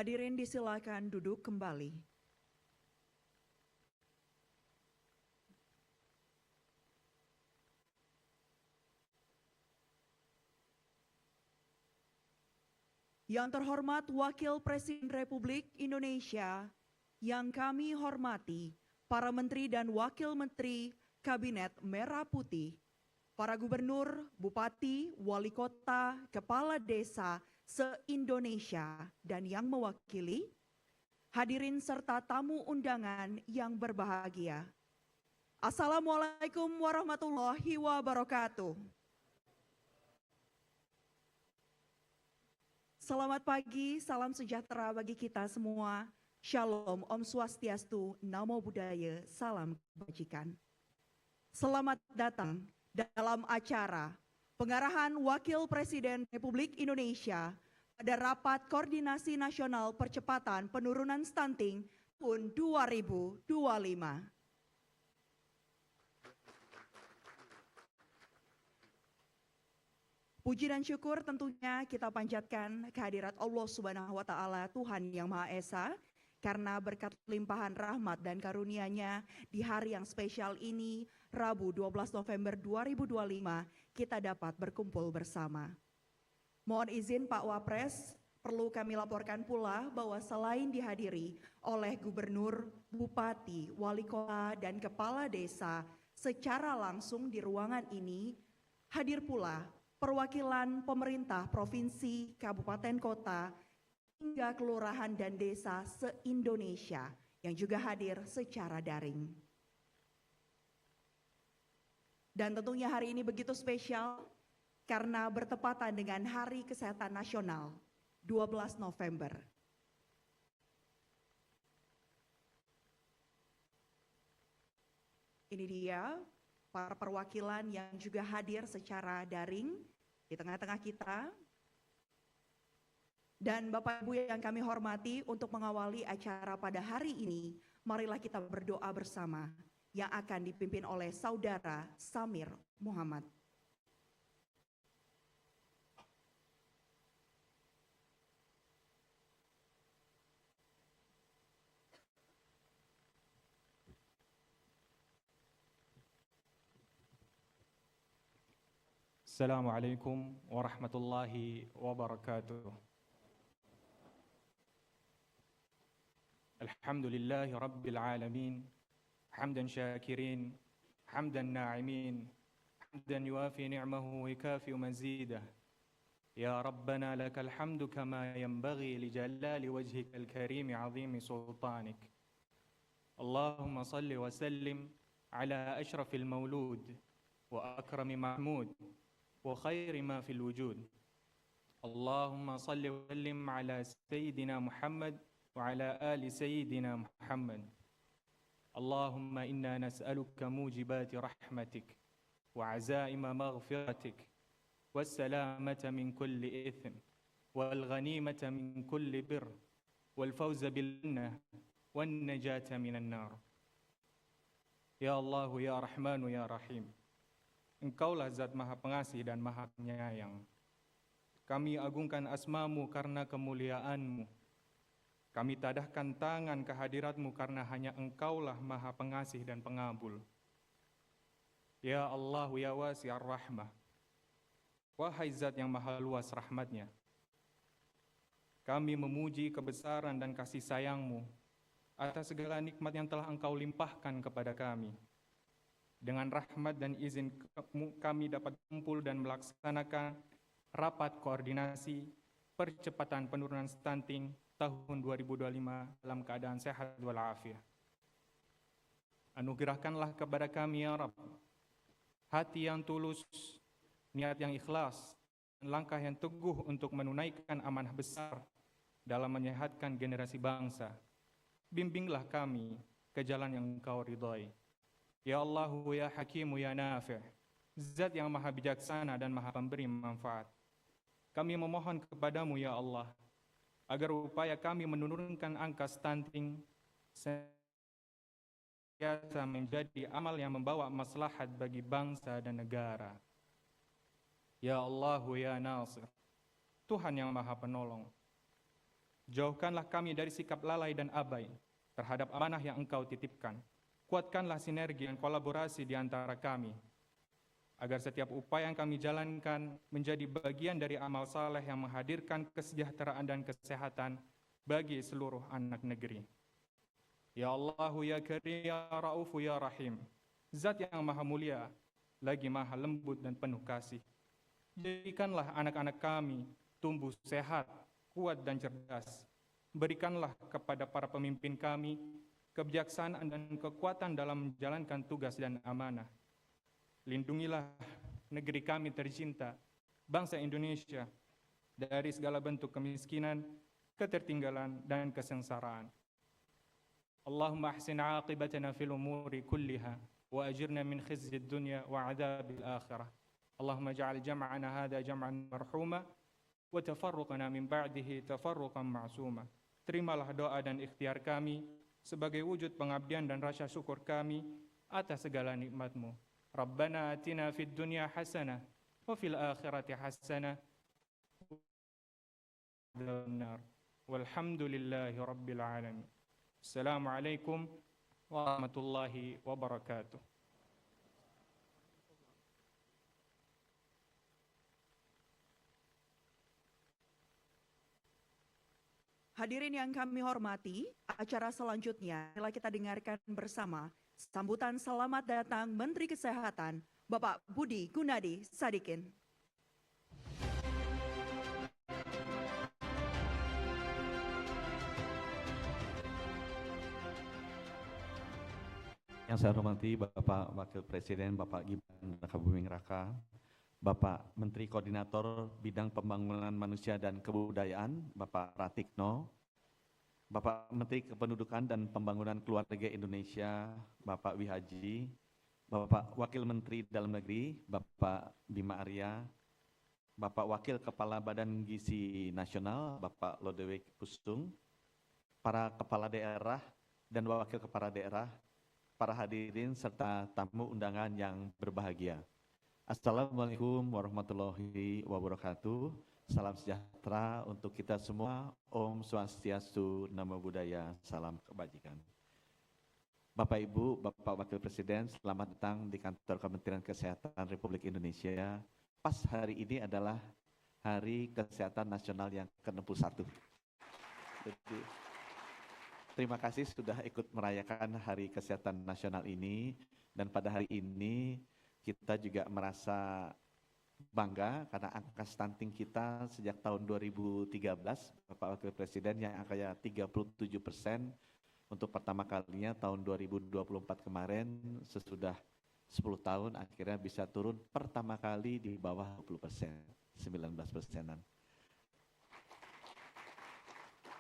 Hadirin disilakan duduk kembali. Yang terhormat Wakil Presiden Republik Indonesia, yang kami hormati para Menteri dan Wakil Menteri Kabinet Merah Putih, para Gubernur, Bupati, Wali Kota, Kepala Desa se-Indonesia dan yang mewakili, hadirin serta tamu undangan yang berbahagia. Assalamualaikum warahmatullahi wabarakatuh. Selamat pagi, salam sejahtera bagi kita semua. Shalom, Om Swastiastu, Namo Buddhaya, salam kebajikan. Selamat datang dalam acara pengarahan Wakil Presiden Republik Indonesia pada Rapat Koordinasi Nasional Percepatan Penurunan Stunting tahun 2025. Puji dan syukur tentunya kita panjatkan kehadirat Allah Subhanahu wa Ta'ala, Tuhan yang Maha Esa, karena berkat limpahan rahmat dan karunia-Nya di hari yang spesial ini, Rabu 12 November 2025, kita dapat berkumpul bersama. Mohon izin Pak Wapres, perlu kami laporkan pula bahwa selain dihadiri oleh Gubernur, Bupati, Wali Kota, dan Kepala Desa secara langsung di ruangan ini, hadir pula perwakilan pemerintah provinsi, kabupaten, kota, hingga kelurahan dan desa se-Indonesia yang juga hadir secara daring. Dan tentunya hari ini begitu spesial karena bertepatan dengan Hari Kesehatan Nasional 12 November. Ini dia para perwakilan yang juga hadir secara daring di tengah-tengah kita. Dan Bapak Ibu yang kami hormati, untuk mengawali acara pada hari ini, marilah kita berdoa bersama yang akan dipimpin oleh Saudara Samir Muhammad. Assalamualaikum warahmatullahi wabarakatuh. Alhamdulillahi rabbil alamin, hamdan syakirin, hamdan na'imin, hamdan yuafi ni'mahu wa yukafi mazidah. Ya Rabbana lakal hamdu kama yanbaghi li jalali wajhika al-karim 'azimi sultanik. Allahumma salli wa sallim ala ashrafil maulud wa akrami mahmud wa khairi ma fil wujud. Allahumma salli wa sallim ala sayyidina Muhammad wa ala ali sayyidina Muhammad. Allahumma inna nas'aluka mujibati rahmatik wa azaima maghfiratik wassalamata min kulli ithm wal ghanimata min kulli bir wal fawza bil jannah wan najata minan nar. Ya Allah, ya Rahman, ya Rahim, Engkaulah Zat Maha Pengasih dan Maha Penyayang. Kami agungkan asma-Mu karena kemuliaan-Mu. Kami tadahkan tangan kehadirat-Mu karena hanya Engkaulah Maha Pengasih dan Pengabul. Ya Allah, ya Wasi'ar Rahmah, wahai Zat yang Maha Luas rahmatnya, kami memuji kebesaran dan kasih sayang-Mu atas segala nikmat yang telah Engkau limpahkan kepada kami. Dengan rahmat dan izin kami dapat kumpul dan melaksanakan rapat koordinasi percepatan penurunan stunting tahun 2025 dalam keadaan sehat walafiat. Anugerahkanlah kepada kami ya Rabb hati yang tulus, niat yang ikhlas, dan langkah yang teguh untuk menunaikan amanah besar dalam menyehatkan generasi bangsa. Bimbinglah kami ke jalan yang Engkau ridhai. Ya Allahu, ya Hakimu, ya Nafi', Zat yang Maha Bijaksana dan Maha Pemberi Manfaat. Kami memohon kepadamu ya Allah, agar upaya kami menurunkan angka stunting senantiasa menjadi amal yang membawa maslahat bagi bangsa dan negara. Ya Allahu, ya Nasir, Tuhan yang Maha Penolong, Jauhkanlah kami dari sikap lalai dan abai terhadap amanah yang Engkau titipkan. Kuatkanlah sinergi dan kolaborasi di antara kami, agar setiap upaya yang kami jalankan menjadi bagian dari amal saleh yang menghadirkan kesejahteraan dan kesehatan bagi seluruh anak negeri. Ya Allahu ya Karim ya Ra'ufu ya Rahim, Zat yang maha mulia, lagi maha lembut dan penuh kasih. Jadikanlah anak-anak kami tumbuh sehat, kuat dan cerdas. Berikanlah kepada para pemimpin kami kebijaksanaan dan kekuatan dalam menjalankan tugas dan amanah. Lindungilah negeri kami tercinta, bangsa Indonesia, dari segala bentuk kemiskinan, ketertinggalan, dan kesengsaraan. Allahumma ahsin aqibatana fil umuri kulliha, wa ajirna min khizyi dunya wa adzabil akhirah. Allahumma ja'al jam'ana hadha jam'an marhuma, wa tafarruqana min ba'dihi tafarruqan ma'suma. Terimalah doa dan ikhtiar kami sebagai wujud pengabdian dan rasa syukur kami atas segala nikmat-Mu. Rabbana atina fid dunya hasanah wa fil akhirati hasanah walhamdulillahi rabbil alamin. Assalamualaikum warahmatullahi wabarakatuh. Hadirin yang kami hormati, acara selanjutnya telah kita dengarkan bersama sambutan selamat datang Menteri Kesehatan, Bapak Budi Gunadi Sadikin. Yang saya hormati Bapak Wakil Presiden, Bapak Gibran Rakabuming Raka, Bapak Menteri Koordinator Bidang Pembangunan Manusia dan Kebudayaan, Bapak Pratikno, Bapak Menteri Kependudukan dan Pembangunan Keluarga Indonesia, Bapak Wihaji, Bapak Wakil Menteri Dalam Negeri, Bapak Bima Arya, Bapak Wakil Kepala Badan Gizi Nasional, Bapak Lodewijk Pustung, para Kepala Daerah dan Wakil Kepala Daerah, para hadirin serta tamu undangan yang berbahagia. Assalamualaikum warahmatullahi wabarakatuh. Salam sejahtera untuk kita semua. Om Swastiastu, Namo Buddhaya, salam kebajikan. Bapak Ibu, Bapak Wakil Presiden, selamat datang di kantor Kementerian Kesehatan Republik Indonesia. Pas hari ini adalah Hari Kesehatan Nasional yang ke-61. Jadi, terima kasih sudah ikut merayakan Hari Kesehatan Nasional ini, dan pada hari ini kita juga merasa bangga karena angka stunting kita sejak tahun 2013, Bapak Wakil Presiden, yang angkanya 37%, untuk pertama kalinya tahun 2024 kemarin sesudah 10 tahun akhirnya bisa turun pertama kali di bawah 20%, 19%-an.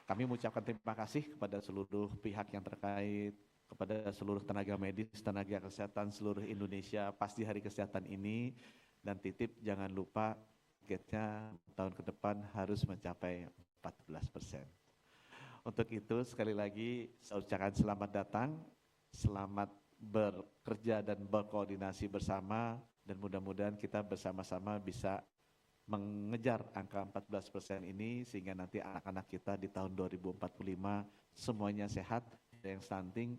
Kami mengucapkan terima kasih kepada seluruh pihak yang terkait, kepada seluruh tenaga medis, tenaga kesehatan seluruh Indonesia pas di Hari Kesehatan ini, dan titip jangan lupa targetnya tahun ke depan harus mencapai 14%. Untuk itu sekali lagi saya ucapkan selamat datang, selamat bekerja dan berkoordinasi bersama, dan mudah-mudahan kita bersama-sama bisa mengejar angka 14% ini sehingga nanti anak-anak kita di tahun 2045 semuanya sehat, yang stunting,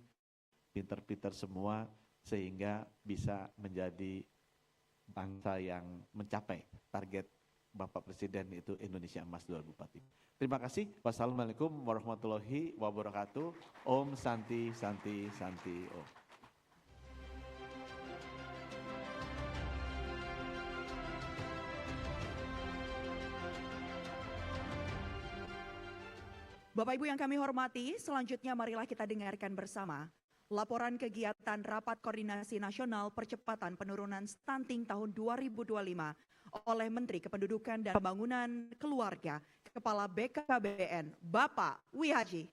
pinter-pinter semua, sehingga bisa menjadi bangsa yang mencapai target Bapak Presiden, itu Indonesia Emas 2045. Terima kasih. Wassalamualaikum warahmatullahi wabarakatuh. Om Santi Santi Santi Om. Bapak Ibu yang kami hormati, selanjutnya marilah kita dengarkan bersama laporan kegiatan Rapat Koordinasi Nasional Percepatan Penurunan Stunting tahun 2025 oleh Menteri Kependudukan dan Pembangunan Keluarga, Kepala BKBN, Bapak Wihaji.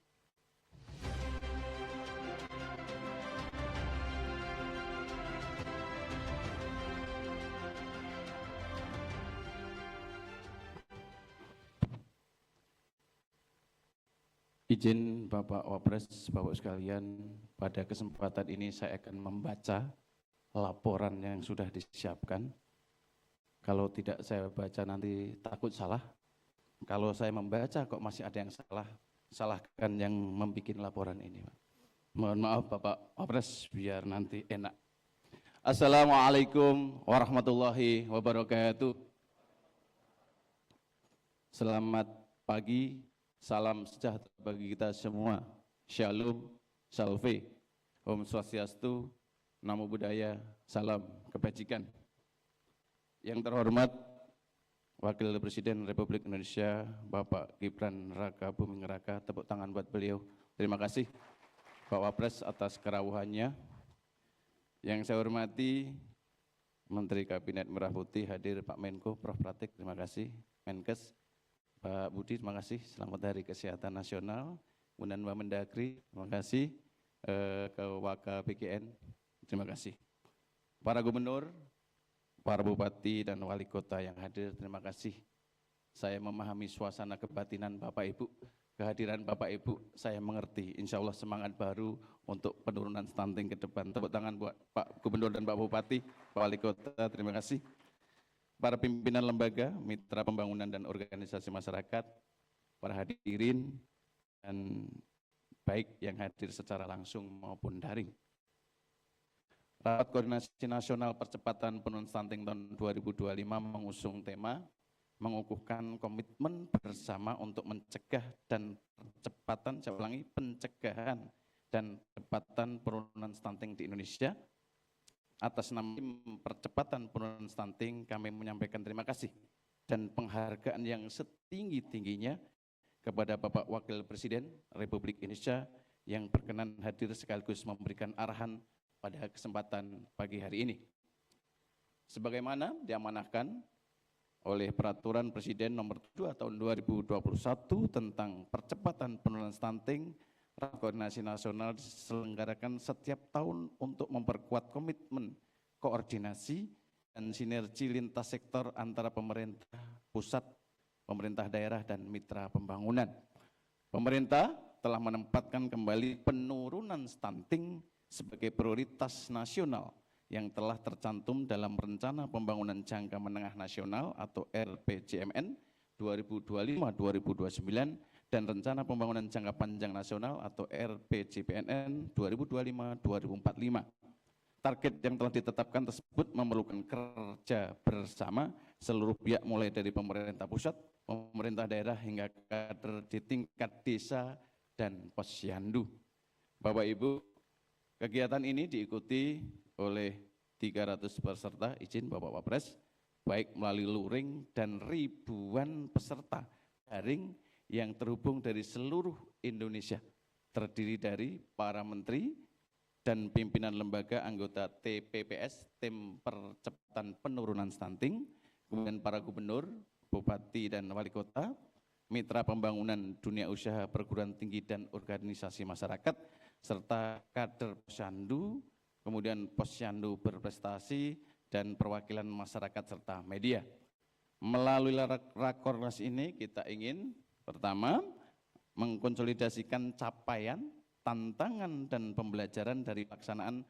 Izin Bapak Wapres, Bapak sekalian, pada kesempatan ini saya akan membaca laporan yang sudah disiapkan. Kalau tidak saya baca nanti takut salah. Kalau saya membaca kok masih ada yang salah, salahkan yang membuat laporan ini, Pak. Mohon maaf Bapak Wapres, biar nanti enak. Assalamualaikum warahmatullahi wabarakatuh. Selamat pagi, salam sejahtera bagi kita semua. Shalom, salve, Om Swastiastu, Namo Buddhaya, salam kebajikan. Yang terhormat Wakil Presiden Republik Indonesia, Bapak Gibran Raka Buming Raka, tepuk tangan buat beliau. Terima kasih Pak Wapres atas kerawuhannya. Yang saya hormati Menteri Kabinet Merah Putih hadir Pak Menko, Prof. Pratik, terima kasih. Menkes, Pak Budi, terima kasih. Selamat Hari Kesehatan Nasional. Kemudian Mbak Mendagri, terima kasih. Ke Waka BKN, terima kasih. Para gubernur, para bupati dan wali kota yang hadir, terima kasih. Saya memahami suasana kebatinan Bapak Ibu. Kehadiran Bapak Ibu saya mengerti, insya Allah semangat baru untuk penurunan stunting ke depan. Tepuk tangan buat Pak Gubernur dan Pak Bupati, Pak Wali Kota, terima kasih. Para pimpinan lembaga, mitra pembangunan dan organisasi masyarakat, para hadirin, dan baik yang hadir secara langsung maupun daring. Rapat Koordinasi Nasional Percepatan Penurunan Stunting tahun 2025 mengusung tema mengukuhkan komitmen bersama untuk mencegah dan percepatan, saya ulangi, pencegahan dan percepatan penurunan stunting di Indonesia. Atas nama tim percepatan penurunan stunting, kami menyampaikan terima kasih dan penghargaan yang setinggi-tingginya kepada Bapak Wakil Presiden Republik Indonesia yang berkenan hadir sekaligus memberikan arahan pada kesempatan pagi hari ini. Sebagaimana diamanahkan oleh Peraturan Presiden Nomor 2 Tahun 2021 tentang percepatan penurunan stunting, Rapat Koordinasi Nasional diselenggarakan setiap tahun untuk memperkuat komitmen, koordinasi, dan sinergi lintas sektor antara pemerintah pusat, pemerintah daerah, dan mitra pembangunan. Pemerintah telah menempatkan kembali penurunan stunting sebagai prioritas nasional yang telah tercantum dalam Rencana Pembangunan Jangka Menengah Nasional atau RPJMN 2025-2029 dan Rencana Pembangunan Jangka Panjang Nasional atau RPJPNN 2025-2045. Target yang telah ditetapkan tersebut memerlukan kerja bersama seluruh pihak mulai dari pemerintah pusat, pemerintah daerah hingga kader di tingkat desa dan posyandu. Bapak Ibu, kegiatan ini diikuti oleh 300 peserta, izin Bapak Wapres, baik melalui luring dan ribuan peserta daring yang terhubung dari seluruh Indonesia, terdiri dari para menteri dan pimpinan lembaga anggota TPPS, Tim Percepatan Penurunan Stunting, kemudian para gubernur, bupati dan wali kota, mitra pembangunan dunia usaha, perguruan tinggi dan organisasi masyarakat, serta kader posyandu, kemudian posyandu berprestasi, dan perwakilan masyarakat serta media. Melalui rakornas ini kita ingin pertama mengkonsolidasikan capaian, tantangan, dan pembelajaran dari pelaksanaan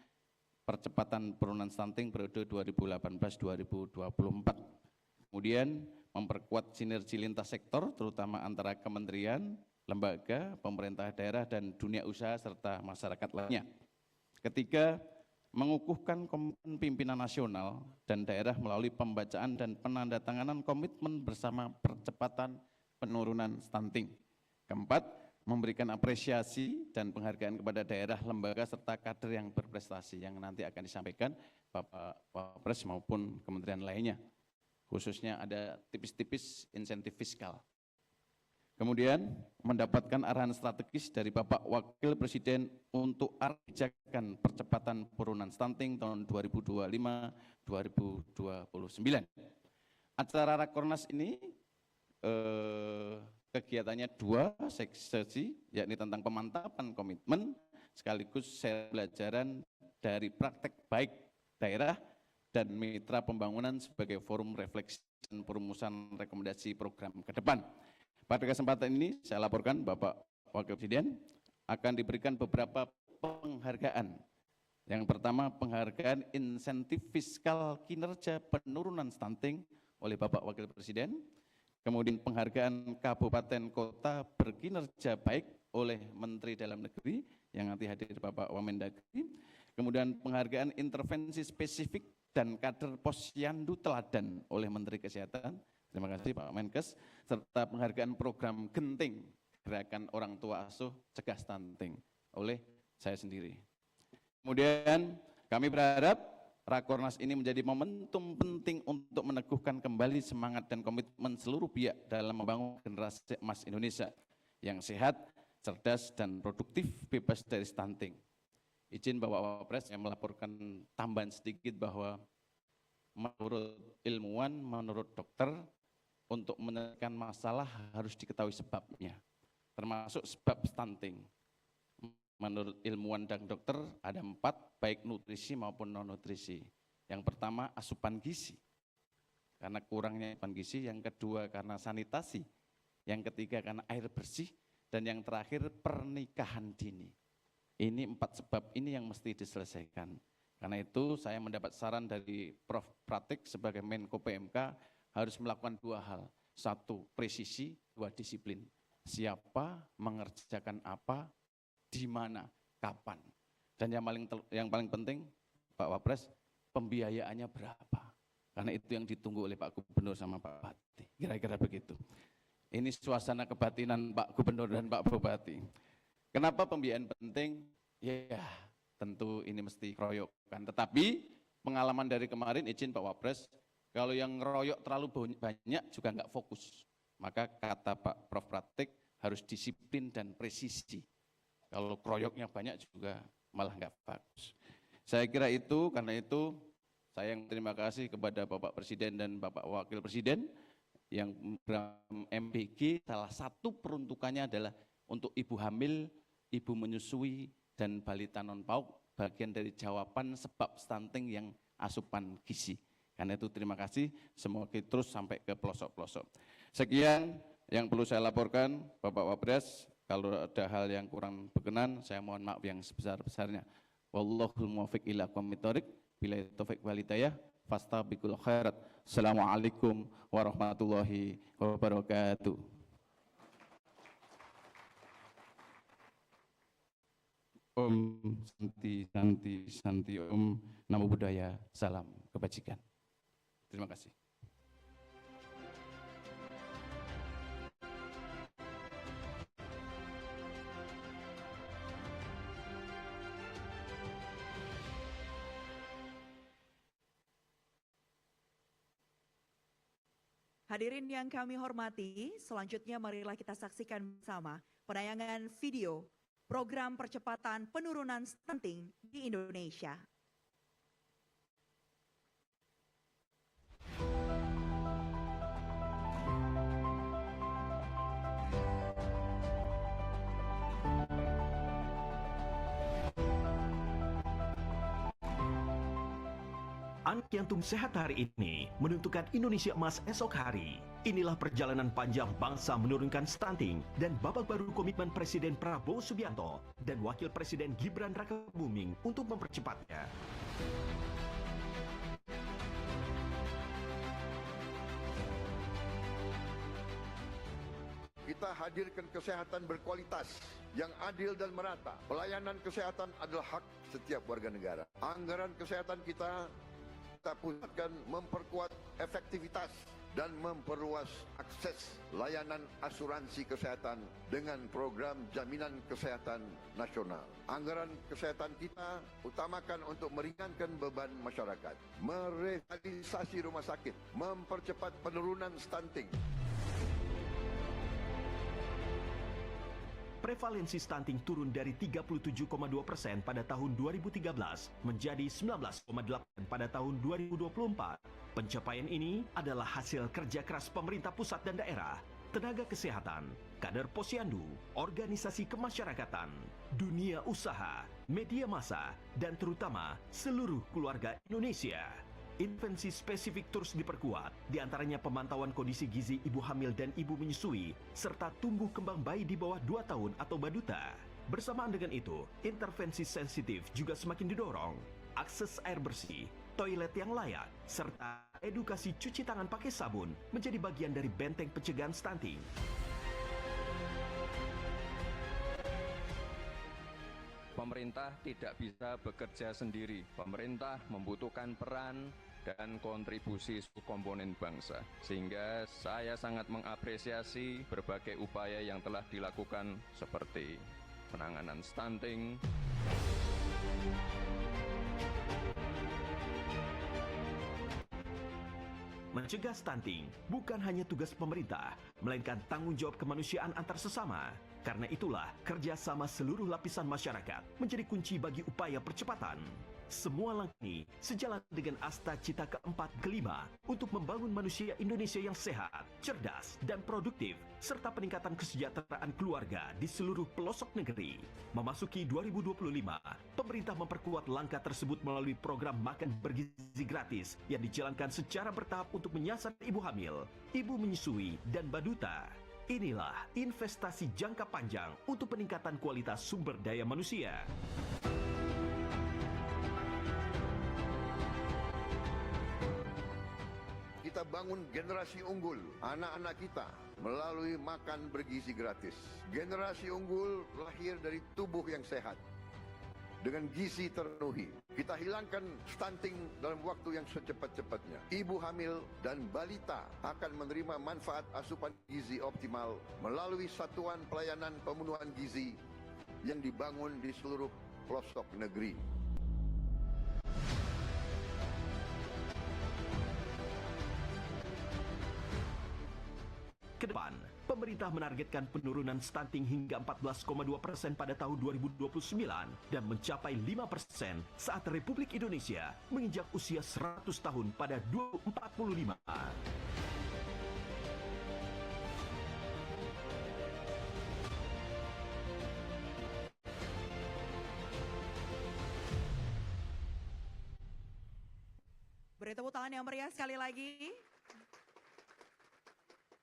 percepatan penurunan stunting periode 2018-2024. Kemudian memperkuat sinergi lintas sektor terutama antara kementerian, lembaga, pemerintah daerah, dan dunia usaha serta masyarakat lainnya. Ketiga, mengukuhkan komitmen pimpinan nasional dan daerah melalui pembacaan dan penandatanganan komitmen bersama percepatan penurunan stunting. Keempat, memberikan apresiasi dan penghargaan kepada daerah, lembaga, serta kader yang berprestasi yang nanti akan disampaikan Bapak Wapres maupun kementerian lainnya. Khususnya ada tipis-tipis insentif fiskal. Kemudian mendapatkan arahan strategis dari Bapak Wakil Presiden untuk arah kebijakan percepatan penurunan stunting tahun 2025-2029. Acara Rakornas ini kegiatannya dua sesi, yakni tentang pemantapan komitmen sekaligus share pelajaran dari praktek baik daerah dan mitra pembangunan sebagai forum refleksi dan perumusan rekomendasi program ke depan. Pada kesempatan ini saya laporkan Bapak Wakil Presiden akan diberikan beberapa penghargaan. Yang pertama, penghargaan insentif fiskal kinerja penurunan stunting oleh Bapak Wakil Presiden. kemudian penghargaan kabupaten kota berkinerja baik oleh Menteri Dalam Negeri yang nanti hadir Bapak Wamendagri, kemudian penghargaan intervensi spesifik dan kader posyandu teladan oleh Menteri Kesehatan, terima kasih Pak Menkes, serta penghargaan program genting gerakan orang tua asuh cegah stunting oleh saya sendiri. Kemudian kami berharap Rakornas ini menjadi momentum penting untuk meneguhkan kembali semangat dan komitmen seluruh pihak dalam membangun generasi emas Indonesia yang sehat, cerdas, dan produktif, bebas dari stunting. Izin Bapak Wapres yang melaporkan tambahan sedikit bahwa menurut ilmuwan, menurut dokter, untuk menyelesaikan masalah harus diketahui sebabnya, termasuk sebab stunting. Menurut ilmuwan dan dokter ada 4, baik nutrisi maupun non-nutrisi. Yang pertama asupan gizi, karena kurangnya asupan gizi. Yang kedua karena sanitasi. Yang ketiga karena air bersih. Dan yang terakhir pernikahan dini. Ini 4 sebab ini yang mesti diselesaikan. Karena itu saya mendapat saran dari Prof. Pratik sebagai Menko PMK harus melakukan 2 hal. 1, presisi, 2, disiplin. Siapa, mengerjakan apa, di mana, kapan. Dan yang paling penting, Pak Wapres, pembiayaannya berapa? Karena itu yang ditunggu oleh Pak Gubernur sama Pak Bupati. Kira-kira begitu. Ini suasana kebatinan Pak Gubernur dan Pak Bupati. Kenapa pembiayaan penting? Ya, tentu ini mesti keroyokan. Tetapi pengalaman dari kemarin, izin Pak Wapres, kalau yang ngeroyok terlalu banyak juga nggak fokus. Maka kata Pak Prof. Pratik harus disiplin dan presisi. Kalau keroyoknya banyak juga malah nggak bagus. Saya kira itu, karena itu saya yang terima kasih kepada Bapak Presiden dan Bapak Wakil Presiden yang program MBG salah satu peruntukannya adalah untuk ibu hamil, ibu menyusui, dan balita non-PAUD, bagian dari jawaban sebab stunting yang asupan gizi. Karena itu terima kasih, semoga terus sampai ke pelosok-pelosok. Sekian yang perlu saya laporkan, Bapak Wapres. Kalau ada hal yang kurang berkenan, saya mohon maaf yang sebesar-besarnya. Wallahul muwaffiq ila aqwamit thoriq, billahi taufiq wal hidayah, fastabiqul khairat. Assalamualaikum warahmatullahi wabarakatuh. Om Santi Santi Santi Om, Namo Buddhaya, salam kebajikan. Terima kasih. Hadirin yang kami hormati, selanjutnya marilah kita saksikan bersama penayangan video program percepatan penurunan stunting di Indonesia. Anak yang tumbuh sehat hari ini menentukan Indonesia emas esok hari. Inilah perjalanan panjang bangsa menurunkan stunting dan babak baru komitmen Presiden Prabowo Subianto dan Wakil Presiden Gibran Rakabuming untuk mempercepatnya. Kita hadirkan kesehatan berkualitas yang adil dan merata. Pelayanan kesehatan adalah hak setiap warga negara. Anggaran kesehatan kita pusatkan memperkuat efektivitas dan memperluas akses layanan asuransi kesehatan dengan program jaminan kesehatan nasional. Anggaran kesehatan kita utamakan untuk meringankan beban masyarakat, merevitalisasi rumah sakit, mempercepat penurunan stunting. Prevalensi stunting turun dari 37,2% pada tahun 2013 menjadi 19,8% pada tahun 2024. Pencapaian ini adalah hasil kerja keras pemerintah pusat dan daerah, tenaga kesehatan, kader posyandu, organisasi kemasyarakatan, dunia usaha, media massa, dan terutama seluruh keluarga Indonesia. Intervensi spesifik terus diperkuat, diantaranya pemantauan kondisi gizi ibu hamil dan ibu menyusui, serta tumbuh kembang bayi di bawah 2 tahun atau baduta. Bersamaan dengan itu, intervensi sensitif juga semakin didorong. Akses air bersih, toilet yang layak, serta edukasi cuci tangan pakai sabun menjadi bagian dari benteng pencegahan stunting. Pemerintah tidak bisa bekerja sendiri. Pemerintah membutuhkan peran dan kontribusi seluruh komponen bangsa. Sehingga saya sangat mengapresiasi berbagai upaya yang telah dilakukan seperti penanganan stunting, Mencegah stunting bukan hanya tugas pemerintah, melainkan tanggung jawab kemanusiaan antar sesama. Karena itulah, kerjasama seluruh lapisan masyarakat menjadi kunci bagi upaya percepatan. Semua langkah ini sejalan dengan asta cita keempat kelima untuk membangun manusia Indonesia yang sehat, cerdas, dan produktif, serta peningkatan kesejahteraan keluarga di seluruh pelosok negeri. Memasuki 2025, pemerintah memperkuat langkah tersebut melalui program makan bergizi gratis yang dijalankan secara bertahap untuk menyasar ibu hamil, ibu menyusui, dan baduta. Inilah investasi jangka panjang untuk peningkatan kualitas sumber daya manusia. Kita bangun generasi unggul, anak-anak kita melalui makan bergizi gratis. Generasi unggul lahir dari tubuh yang sehat, dengan gizi terpenuhi. Kita hilangkan stunting dalam waktu yang secepat-cepatnya. Ibu hamil dan balita akan menerima manfaat asupan gizi optimal melalui satuan pelayanan pemenuhan gizi yang dibangun di seluruh pelosok negeri. Kedepan, pemerintah menargetkan penurunan stunting hingga 14,2% pada tahun 2029 dan mencapai 5% saat Republik Indonesia menginjak usia 100 tahun pada 2045. Beri tepuk tangan yang meriah sekali lagi.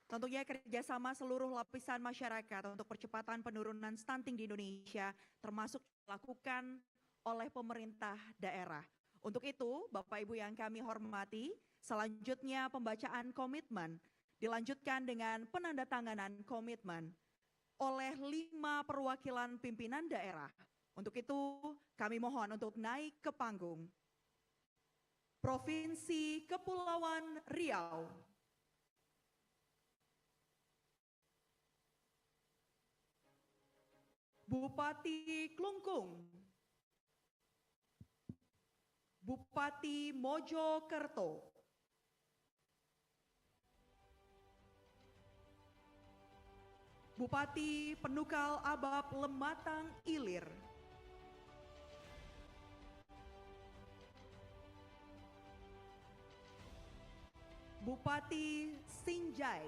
Tentunya kerjasama seluruh lapisan masyarakat untuk percepatan penurunan stunting di Indonesia termasuk dilakukan oleh pemerintah daerah. Untuk itu, Bapak Ibu yang kami hormati, selanjutnya pembacaan komitmen dilanjutkan dengan penandatanganan komitmen oleh 5 perwakilan pimpinan daerah. Untuk itu, kami mohon untuk naik ke panggung. Provinsi Kepulauan Riau. Bupati Klungkung, Bupati Mojokerto, Bupati Penukal Abab Lematang Ilir, Bupati Sinjai,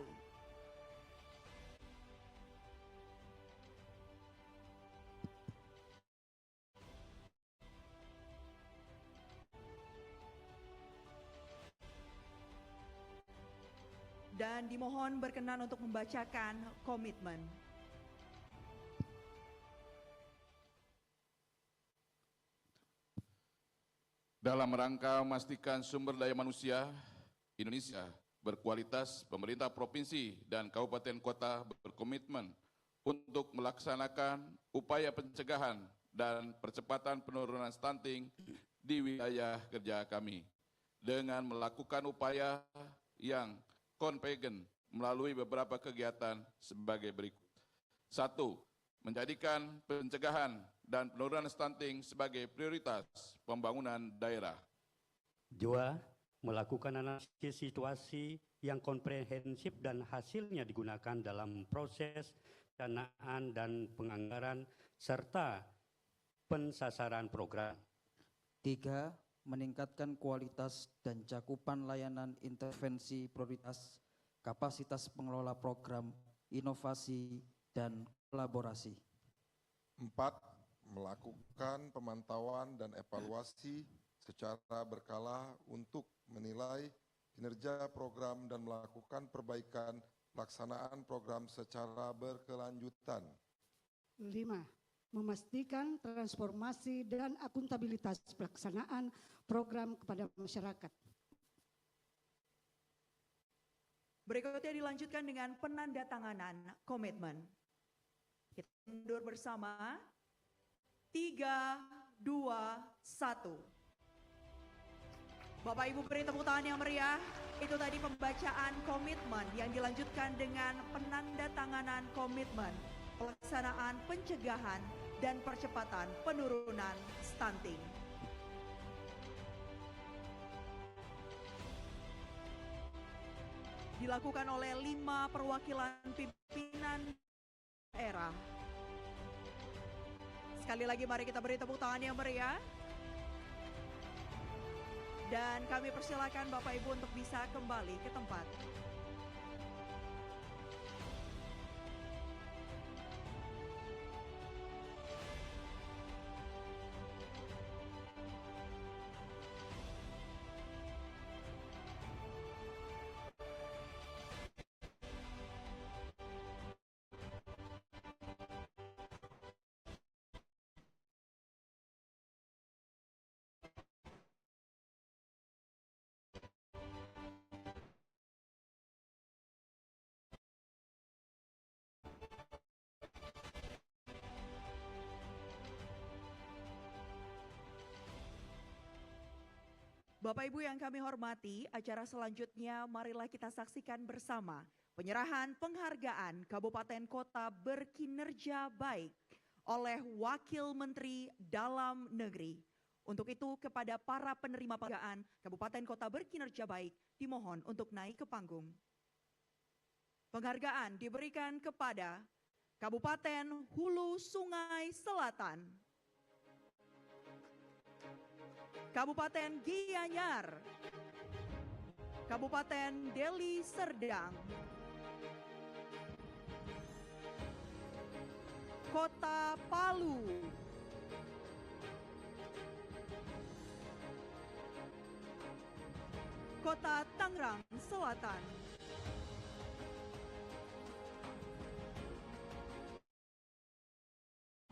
dan dimohon berkenan untuk membacakan komitmen. Dalam rangka memastikan sumber daya manusia Indonesia berkualitas, pemerintah provinsi dan kabupaten kota berkomitmen untuk melaksanakan upaya pencegahan dan percepatan penurunan stunting di wilayah kerja kami dengan melakukan upaya yang konvergen melalui beberapa kegiatan sebagai berikut. 1. Menjadikan pencegahan dan penurunan stunting sebagai prioritas pembangunan daerah. 2. Melakukan analisis situasi yang komprehensif dan hasilnya digunakan dalam proses pendanaan dan penganggaran serta pensasaran program. 3. Meningkatkan kualitas dan cakupan layanan intervensi prioritas, kapasitas pengelola program, inovasi, dan kolaborasi. 4. Melakukan pemantauan dan evaluasi secara berkala untuk menilai kinerja program dan melakukan perbaikan pelaksanaan program secara berkelanjutan. 5. memastikan transformasi dan akuntabilitas pelaksanaan program kepada masyarakat. Berikutnya dilanjutkan dengan penandatanganan komitmen. Kita mundur bersama. 3, 2, 1. Bapak Ibu beri tepuk tangan yang meriah. Itu tadi pembacaan komitmen yang dilanjutkan dengan penandatanganan komitmen pelaksanaan pencegahan dan percepatan penurunan stunting. Dilakukan oleh 5 perwakilan pimpinan daerah. Sekali lagi mari kita beri tepuk tangan yang meriah. Dan kami persilakan Bapak Ibu untuk bisa kembali ke tempat. Bapak Ibu yang kami hormati, acara selanjutnya marilah kita saksikan bersama penyerahan penghargaan Kabupaten Kota berkinerja baik oleh Wakil Menteri Dalam Negeri. Untuk itu kepada para penerima penghargaan Kabupaten Kota berkinerja baik dimohon untuk naik ke panggung. Penghargaan diberikan kepada Kabupaten Hulu Sungai Selatan, Kabupaten Gianyar, Kabupaten Deli Serdang, Kota Palu, Kota Tangerang Selatan,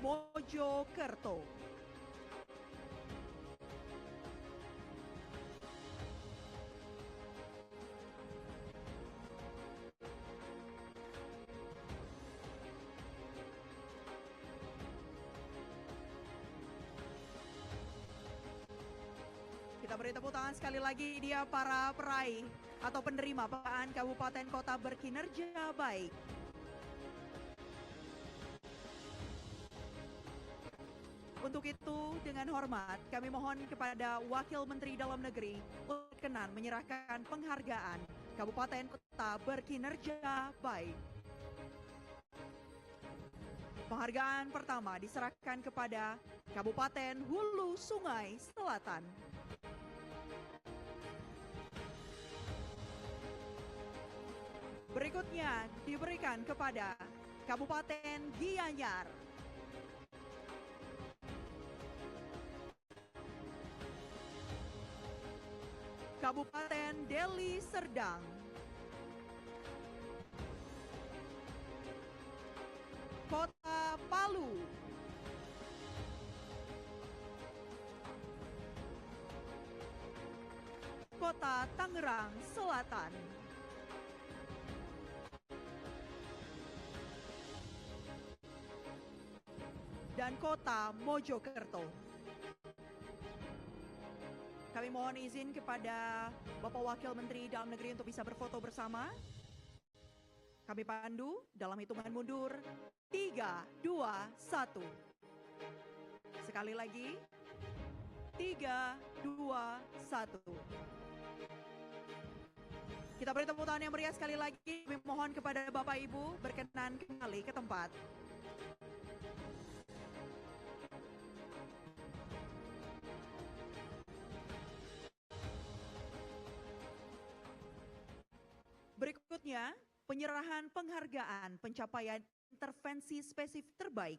Mojokerto, kita beri tepuk tangan sekali lagi dia para peraih atau penerima penghargaan Kabupaten Kota berkinerja baik. Untuk itu dengan hormat kami mohon kepada Wakil Menteri Dalam Negeri untuk berkenan menyerahkan penghargaan Kabupaten Kota berkinerja baik. Penghargaan pertama diserahkan kepada Kabupaten Hulu Sungai Selatan. Berikutnya diberikan kepada Kabupaten Gianyar, Kabupaten Deli Serdang, Kota Palu, Kota Tangerang Selatan, dan Kota Mojokerto. Kami mohon izin kepada Bapak Wakil Menteri Dalam Negeri untuk bisa berfoto bersama. Kami pandu dalam hitungan mundur 3, 2, 1. Sekali lagi 3, 2, 1. Kita beri tepuk tangan yang meriah sekali lagi. Kami mohon kepada Bapak Ibu berkenan kembali ke tempat. Berikutnya, penyerahan penghargaan pencapaian intervensi spesifik terbaik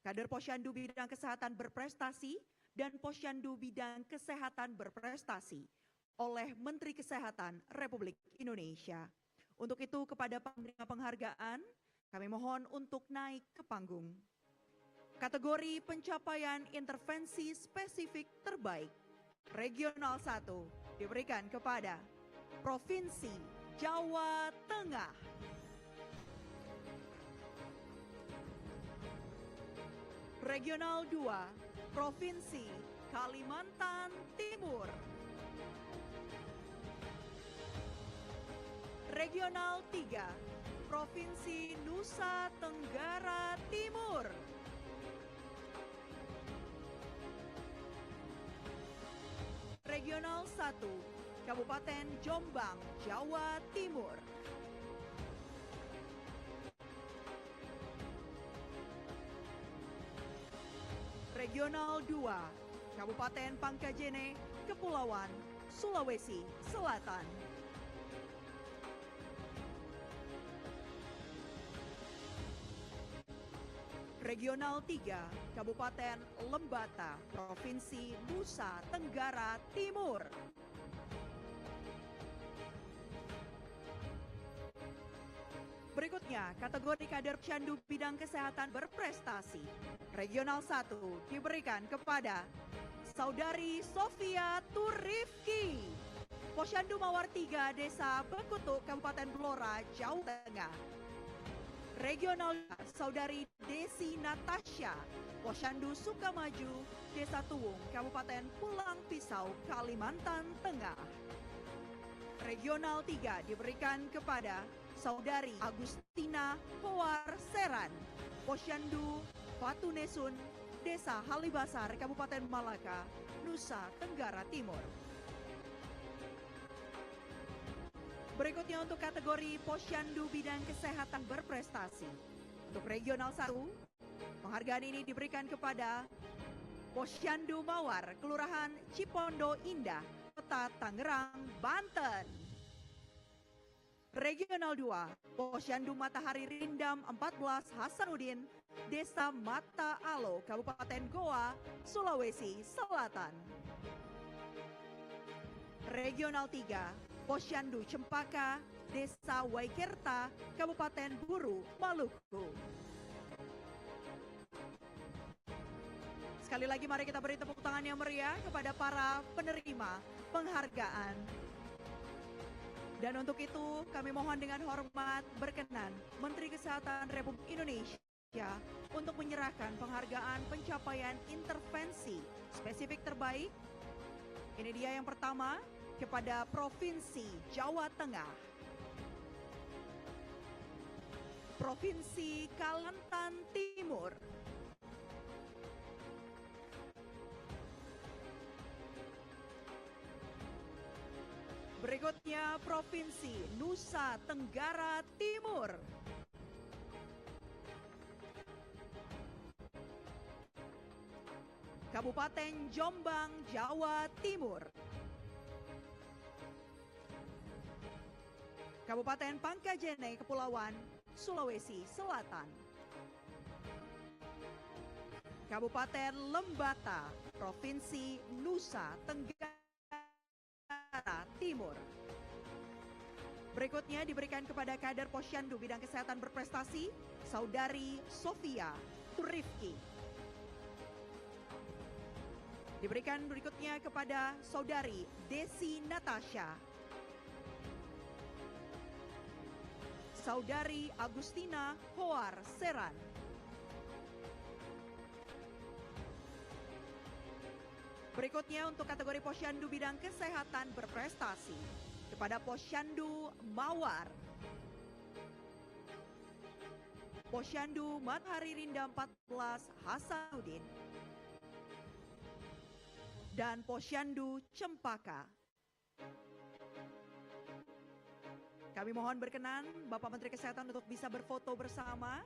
kader Posyandu Bidang Kesehatan Berprestasi dan Posyandu Bidang Kesehatan Berprestasi oleh Menteri Kesehatan Republik Indonesia. Untuk itu kepada penerima penghargaan, kami mohon untuk naik ke panggung. Kategori pencapaian intervensi spesifik terbaik Regional 1 diberikan kepada Provinsi Jawa Tengah. Regional 2 Provinsi Kalimantan Timur. Regional 3 Provinsi Nusa Tenggara Timur. Regional 1 Kabupaten Jombang, Jawa Timur. Regional 2 Kabupaten Pangkajene, Kepulauan Sulawesi Selatan. Regional 3 Kabupaten Lembata, Provinsi Nusa Tenggara Timur. Berikutnya, kategori kader Posyandu bidang kesehatan berprestasi. Regional 1 diberikan kepada Saudari Sofia Turifki, Posyandu Mawar 3, Desa Bekutuk, Kabupaten Blora, Jawa Tengah. Regional Saudari Desi Natasha, Posyandu Sukamaju, Desa Tuwung, Kabupaten Pulang Pisau, Kalimantan Tengah. Regional 3 diberikan kepada Saudari Agustina Hoar Seran, Posyandu Fatunesun, Desa Halibasar, Kabupaten Malaka, Nusa Tenggara Timur. Berikutnya untuk kategori Posyandu bidang kesehatan berprestasi. Untuk Regional 1, penghargaan ini diberikan kepada Posyandu Mawar, Kelurahan Cipondo Indah, Kota Tangerang, Banten. Regional 2, Posyandu Matahari Rindam 14 Hasanuddin, Desa Mata Alo, Kabupaten Goa, Sulawesi Selatan. Regional 3, Posyandu Cempaka, Desa Waikerta, Kabupaten Buru, Maluku. Sekali lagi mari kita beri tepuk tangan yang meriah kepada para penerima penghargaan. Dan untuk itu kami mohon dengan hormat berkenan Menteri Kesehatan Republik Indonesia untuk menyerahkan penghargaan pencapaian intervensi spesifik terbaik. Ini dia yang pertama kepada Provinsi Jawa Tengah, Provinsi Kalimantan Timur, berikutnya Provinsi Nusa Tenggara Timur, Kabupaten Jombang, Jawa Timur, Kabupaten Pangkajene, Kepulauan Sulawesi Selatan, Kabupaten Lembata, Provinsi Nusa Tenggara Timur. Berikutnya diberikan kepada kader Posyandu bidang kesehatan berprestasi, Saudari Sofia Turifki. Diberikan berikutnya kepada Saudari Desi Natasha, Saudari Agustina Hoar Seran, berikutnya untuk kategori Posyandu bidang kesehatan berprestasi kepada Posyandu Mawar, Posyandu Matahari Rindam 14 Hasanuddin, dan Posyandu Cempaka. Kami mohon berkenan Bapak Menteri Kesehatan untuk bisa berfoto bersama.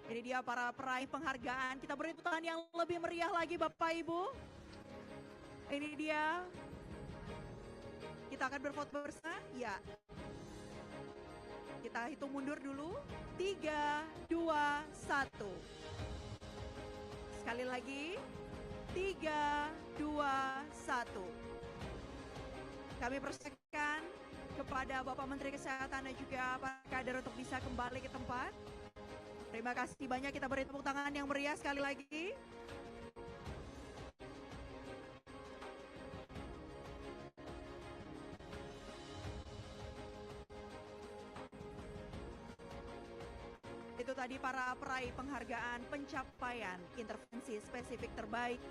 Ini dia para peraih penghargaan. Kita beri tepuk tangan yang lebih meriah lagi Bapak Ibu. Ini dia. Kita akan berfoto bersama. Ya. Kita hitung mundur dulu. 3, 2, 1. Sekali lagi. 3, 2, 1. Kami persilakan kepada Bapak Menteri Kesehatan dan juga para kader untuk bisa kembali ke tempat. Terima kasih banyak, kita beri tepuk tangan yang meriah sekali lagi. Itu tadi para peraih penghargaan pencapaian intervensi spesifik terbaik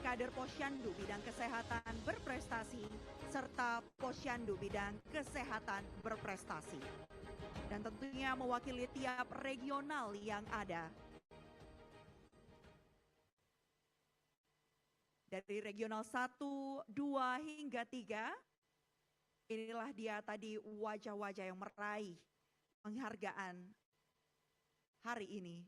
kader Posyandu bidang kesehatan berprestasi serta Posyandu bidang kesehatan berprestasi. Dan tentunya mewakili tiap regional yang ada. Dari regional 1, 2 hingga 3, inilah dia tadi wajah-wajah yang meraih penghargaan hari ini.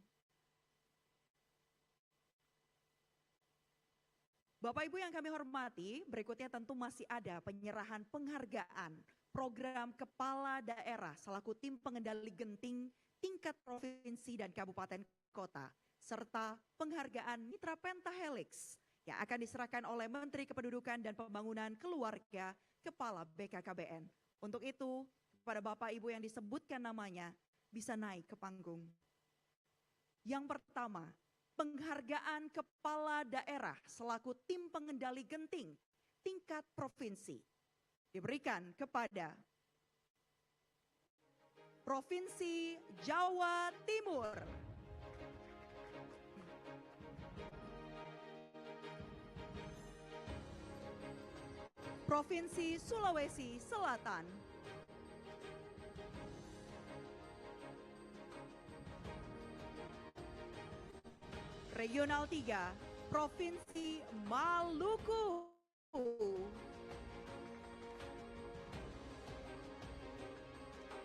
Bapak Ibu yang kami hormati, berikutnya tentu masih ada penyerahan penghargaan program kepala daerah selaku tim pengendali genting tingkat provinsi dan kabupaten kota, serta penghargaan Mitra Pentahelix yang akan diserahkan oleh Menteri Kependudukan dan Pembangunan Keluarga Kepala BKKBN. Untuk itu, kepada Bapak Ibu yang disebutkan namanya, bisa naik ke panggung. Yang pertama, penghargaan kepala daerah selaku tim pengendali genting tingkat provinsi diberikan kepada Provinsi Jawa Timur. Provinsi Sulawesi Selatan. Regional 3, Provinsi Maluku.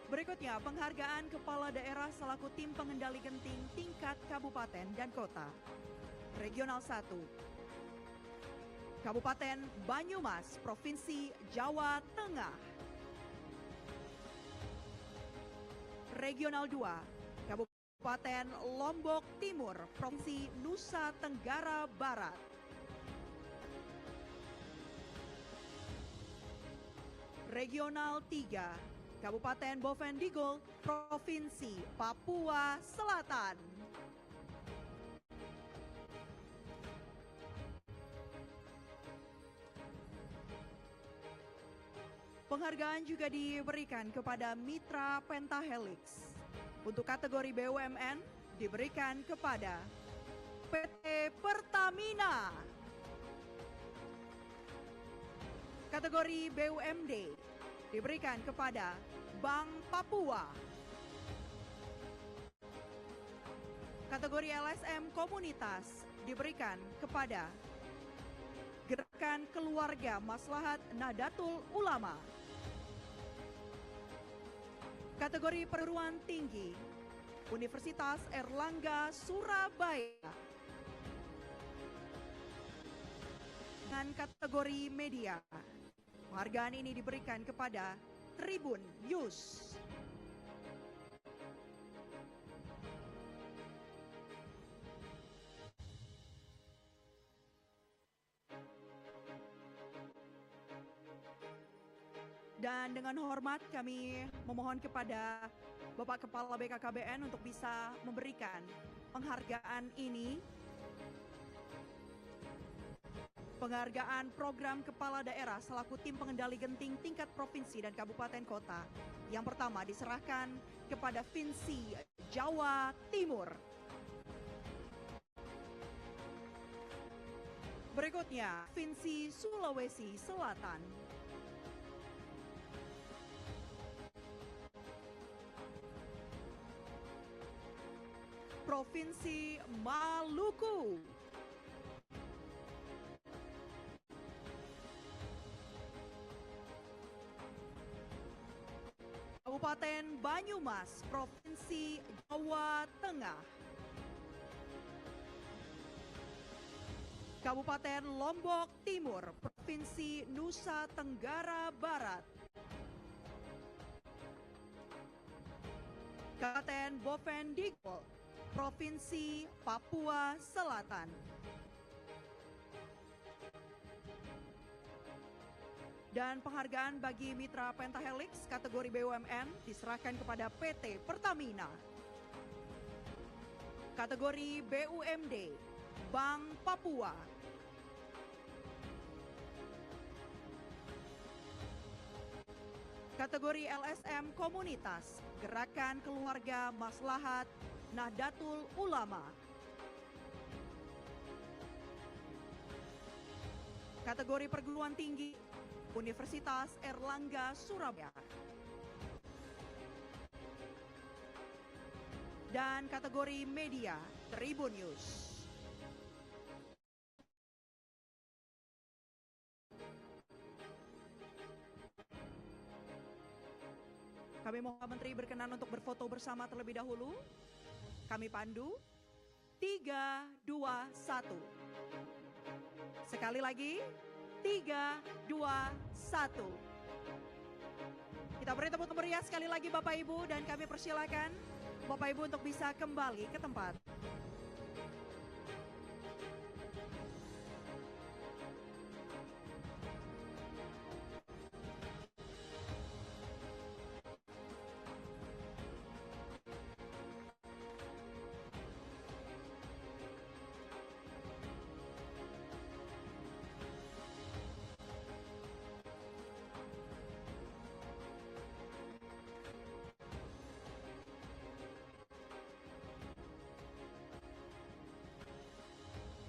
Berikutnya, penghargaan kepala daerah selaku tim pengendali genting tingkat kabupaten dan kota. Regional 1, Kabupaten Banyumas, Provinsi Jawa Tengah. Regional 2, Kabupaten Lombok Timur, Provinsi Nusa Tenggara Barat. Regional 3, Kabupaten Bovendigul, Provinsi Papua Selatan. Penghargaan juga diberikan kepada Mitra Pentahelix. Untuk kategori BUMN diberikan kepada PT Pertamina. Kategori BUMD diberikan kepada Bank Papua. Kategori LSM Komunitas diberikan kepada Gerakan Keluarga Maslahat Nahdlatul Ulama. Kategori perguruan tinggi Universitas Erlangga Surabaya. Dan kategori media, penghargaan ini diberikan kepada Tribun News. Dan dengan hormat kami memohon kepada Bapak Kepala BKKBN untuk bisa memberikan penghargaan ini. Penghargaan program kepala daerah selaku tim pengendali genting tingkat provinsi dan kabupaten kota. Yang pertama diserahkan kepada Provinsi Jawa Timur. Berikutnya, Provinsi Sulawesi Selatan. Provinsi Maluku. Kabupaten Banyumas, Provinsi Jawa Tengah. Kabupaten Lombok Timur, Provinsi Nusa Tenggara Barat. Kabupaten Bovendigul, Provinsi Papua Selatan. Dan penghargaan bagi Mitra Pentahelix kategori BUMN diserahkan kepada PT Pertamina. Kategori BUMD, Bank Papua. Kategori LSM Komunitas, Gerakan Keluarga Maslahat Nahdlatul Ulama. Kategori Perguruan Tinggi, Universitas Erlangga Surabaya. Dan kategori media, Tribun News. Kami mohon Menteri berkenan untuk berfoto bersama terlebih dahulu. Kami pandu. 3, 2, 1. Sekali lagi. 3, 2, 1. Kita beri tepuk meriah sekali lagi Bapak Ibu, dan kami persilakan Bapak Ibu untuk bisa kembali ke tempat.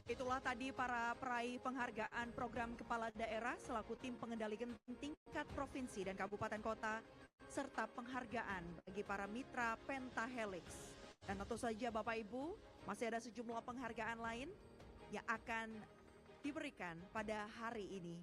Itulah tadi para peraih penghargaan program kepala daerah selaku tim pengendali tingkat provinsi dan kabupaten kota, serta penghargaan bagi para mitra Pentahelix. Dan tentu saja Bapak Ibu, masih ada sejumlah penghargaan lain yang akan diberikan pada hari ini.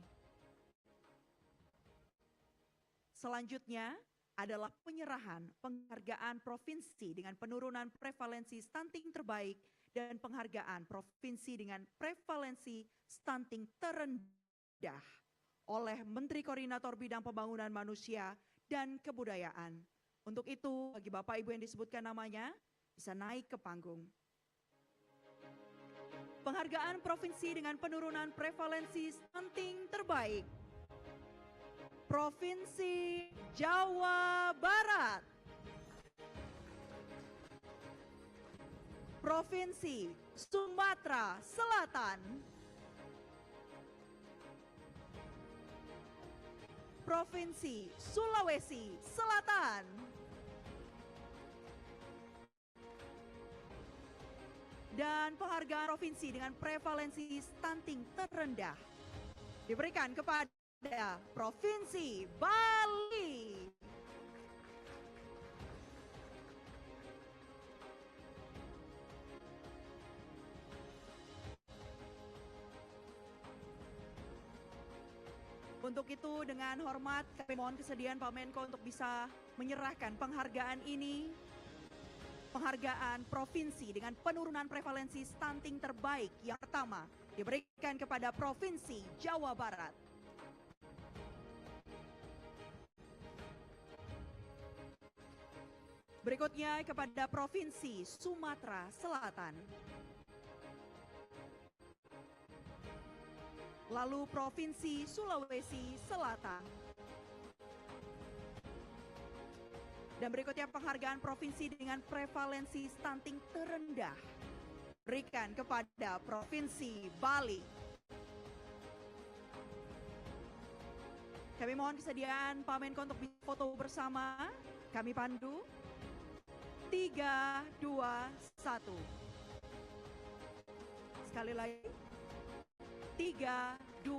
Selanjutnya adalah penyerahan penghargaan provinsi dengan penurunan prevalensi stunting terbaik dan penghargaan provinsi dengan prevalensi stunting terendah oleh Menteri Koordinator Bidang Pembangunan Manusia dan Kebudayaan. Untuk itu, bagi Bapak Ibu yang disebutkan namanya, bisa naik ke panggung. Penghargaan provinsi dengan penurunan prevalensi stunting terbaik, Provinsi Jawa Barat. Provinsi Sumatera Selatan. Provinsi Sulawesi Selatan. Dan penghargaan provinsi dengan prevalensi stunting terendah diberikan kepada Provinsi Bali. Untuk itu dengan hormat kami mohon kesediaan Pak Menko untuk bisa menyerahkan penghargaan ini. Penghargaan provinsi dengan penurunan prevalensi stunting terbaik yang pertama diberikan kepada Provinsi Jawa Barat. Berikutnya kepada Provinsi Sumatera Selatan. Lalu Provinsi Sulawesi Selatan. Dan berikutnya penghargaan provinsi dengan prevalensi stunting terendah berikan kepada Provinsi Bali. Kami mohon kesediaan Pak Menko untuk foto bersama. Kami pandu. 3, 2, 1. Sekali lagi. 3, 2,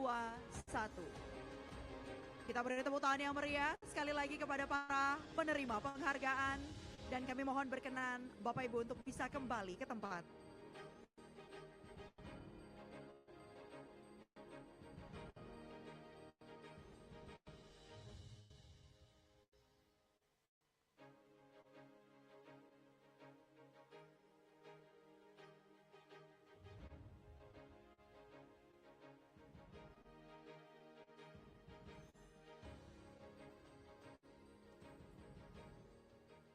1. Kita beri tepuk tangan yang meriah sekali lagi kepada para penerima penghargaan. Dan kami mohon berkenan Bapak Ibu untuk bisa kembali ke tempat.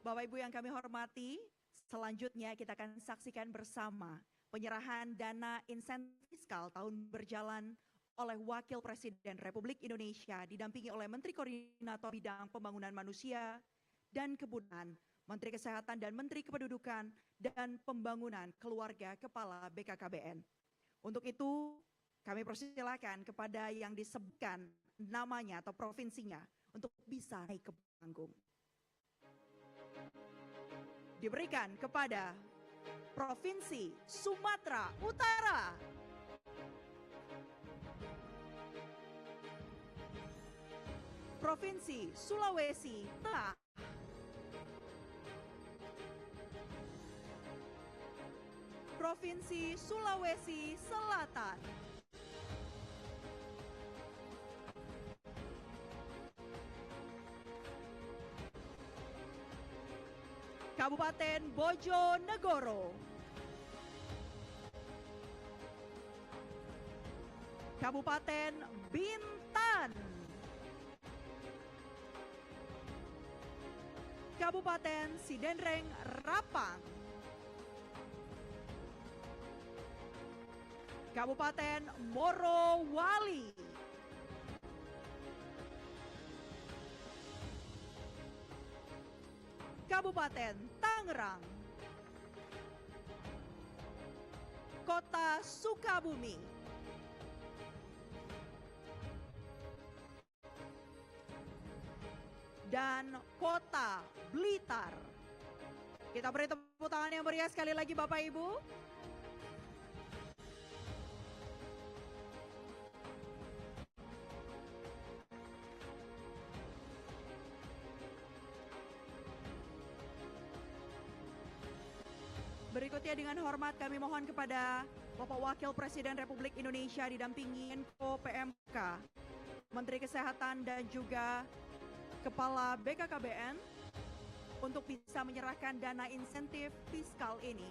Bapak Ibu yang kami hormati, selanjutnya kita akan saksikan bersama penyerahan dana insentif fiskal tahun berjalan oleh Wakil Presiden Republik Indonesia didampingi oleh Menteri Koordinator Bidang Pembangunan Manusia dan Kebudayaan Menteri Kesehatan dan Menteri Kependudukan dan Pembangunan Keluarga Kepala BKKBN. Untuk itu, kami persilakan kepada yang disebutkan namanya atau provinsinya untuk bisa naik ke panggung. Diberikan kepada Provinsi Sumatera Utara. Provinsi Sulawesi Tengah. Provinsi Sulawesi Selatan. Kabupaten Bojonegoro. Kabupaten Bintan. Kabupaten Sidenreng Rapang. Kabupaten Morowali. Kabupaten Tangerang. Kota Sukabumi. Dan Kota Blitar. Kita beri tepuk tangan yang meriah sekali lagi Bapak Ibu. Berikutnya dengan hormat kami mohon kepada Bapak Wakil Presiden Republik Indonesia didampingi Menko PMK, Menteri Kesehatan dan juga Kepala BKKBN untuk bisa menyerahkan dana insentif fiskal ini.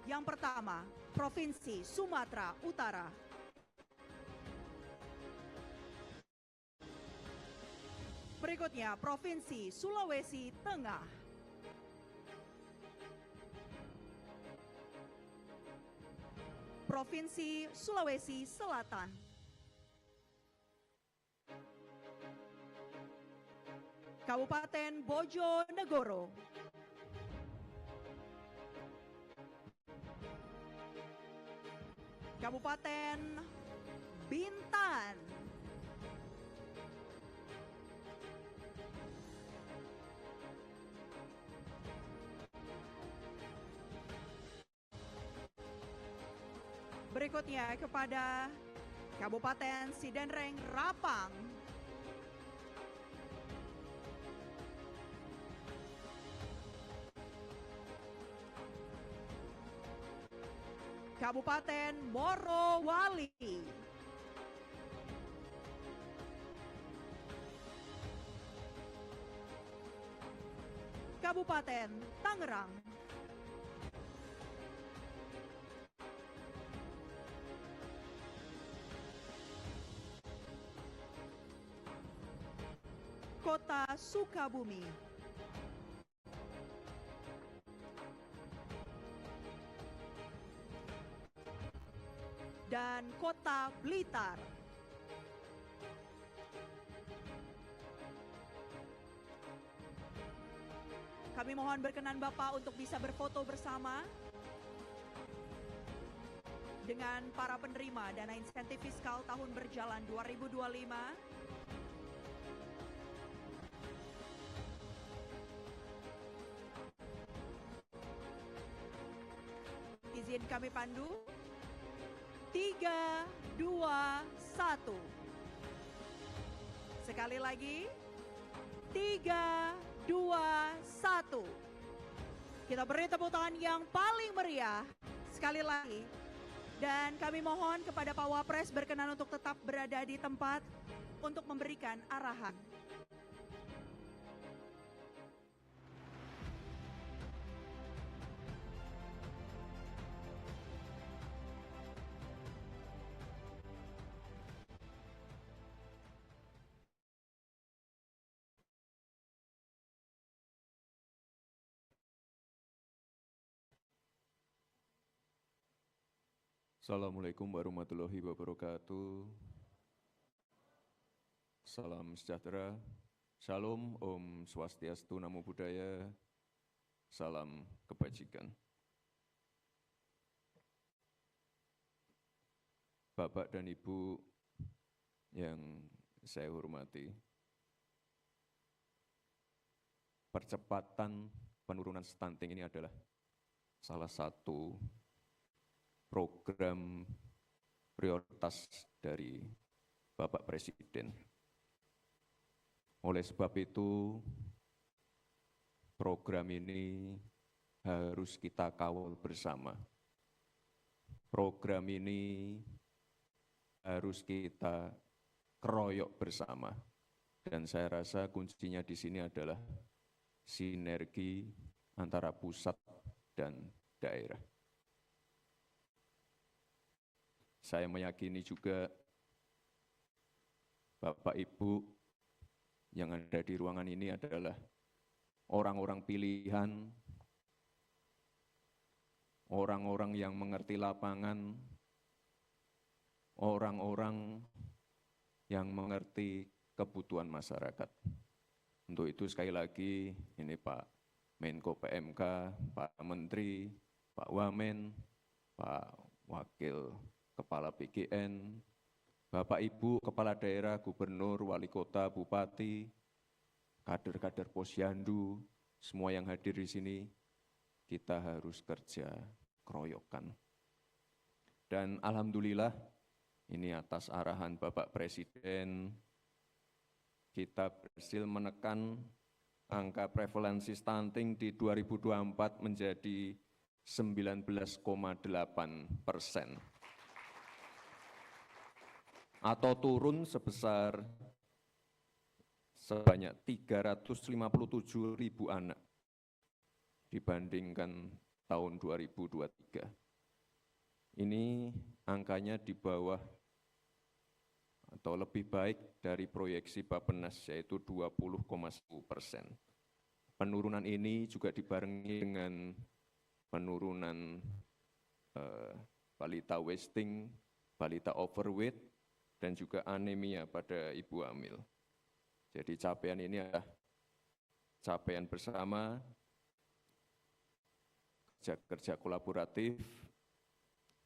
Yang pertama, Provinsi Sumatera Utara. Berikutnya, Provinsi Sulawesi Tengah. Provinsi Sulawesi Selatan. Kabupaten Bojonegoro. Kabupaten Bintan. Berikutnya kepada Kabupaten Sidenreng Rapang. Kabupaten Morowali. Kabupaten Tangerang. Kota Sukabumi. Dan Kota Blitar. Kami mohon berkenan Bapak untuk bisa berfoto bersama dengan para penerima dana insentif fiskal tahun berjalan 2025. Izin kami pandu. 3, 2, 1. Sekali lagi. 3, 2, 1. Kita beri tepuk tangan yang paling meriah. Sekali lagi. Dan kami mohon kepada Pak Wapres berkenan untuk tetap berada di tempat untuk memberikan arahan. Assalamualaikum warahmatullahi wabarakatuh. Salam sejahtera. Shalom, Om Swastiastu, Namo Buddhaya. salam kebajikan. Bapak dan Ibu yang saya hormati, percepatan penurunan stunting ini adalah salah satu program prioritas dari Bapak Presiden. Oleh sebab itu, program ini harus kita kawal bersama. Program ini harus kita keroyok bersama. Dan saya rasa kuncinya di sini adalah sinergi antara pusat dan daerah. Saya meyakini juga Bapak Ibu yang ada di ruangan ini adalah orang-orang pilihan, orang-orang yang mengerti lapangan, orang-orang yang mengerti kebutuhan masyarakat. Untuk itu sekali lagi, ini Pak Menko PMK, Pak Menteri, Pak Wamen, Pak Wakil Kepala BGN, Bapak Ibu Kepala Daerah, Gubernur, Wali Kota, Bupati, kader-kader Posyandu, semua yang hadir di sini, kita harus kerja keroyokan. Dan alhamdulillah, ini atas arahan Bapak Presiden, kita berhasil menekan angka prevalensi stunting di 2024 menjadi 19,8%. Atau turun sebesar sebanyak 357.000 anak dibandingkan tahun 2023. Ini angkanya di bawah atau lebih baik dari proyeksi Bappenas, yaitu 20,1%. Penurunan ini juga dibarengi dengan penurunan balita wasting, balita overweight, dan juga anemia pada ibu hamil. Jadi capaian ini adalah capaian bersama, kerja kolaboratif,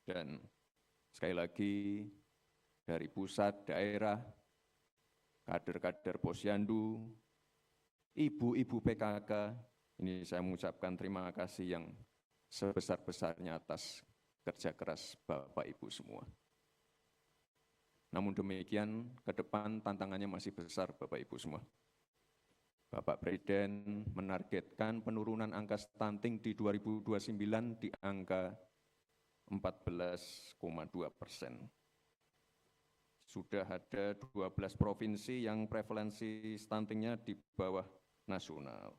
dan sekali lagi dari pusat, daerah, kader-kader Posyandu, ibu-ibu PKK, ini saya mengucapkan terima kasih yang sebesar-besarnya atas kerja keras Bapak Ibu semua. Namun demikian, ke depan tantangannya masih besar Bapak Ibu semua. Bapak Presiden menargetkan penurunan angka stunting di 2029 di angka 14,2%. Sudah ada 12 provinsi yang prevalensi stuntingnya di bawah nasional.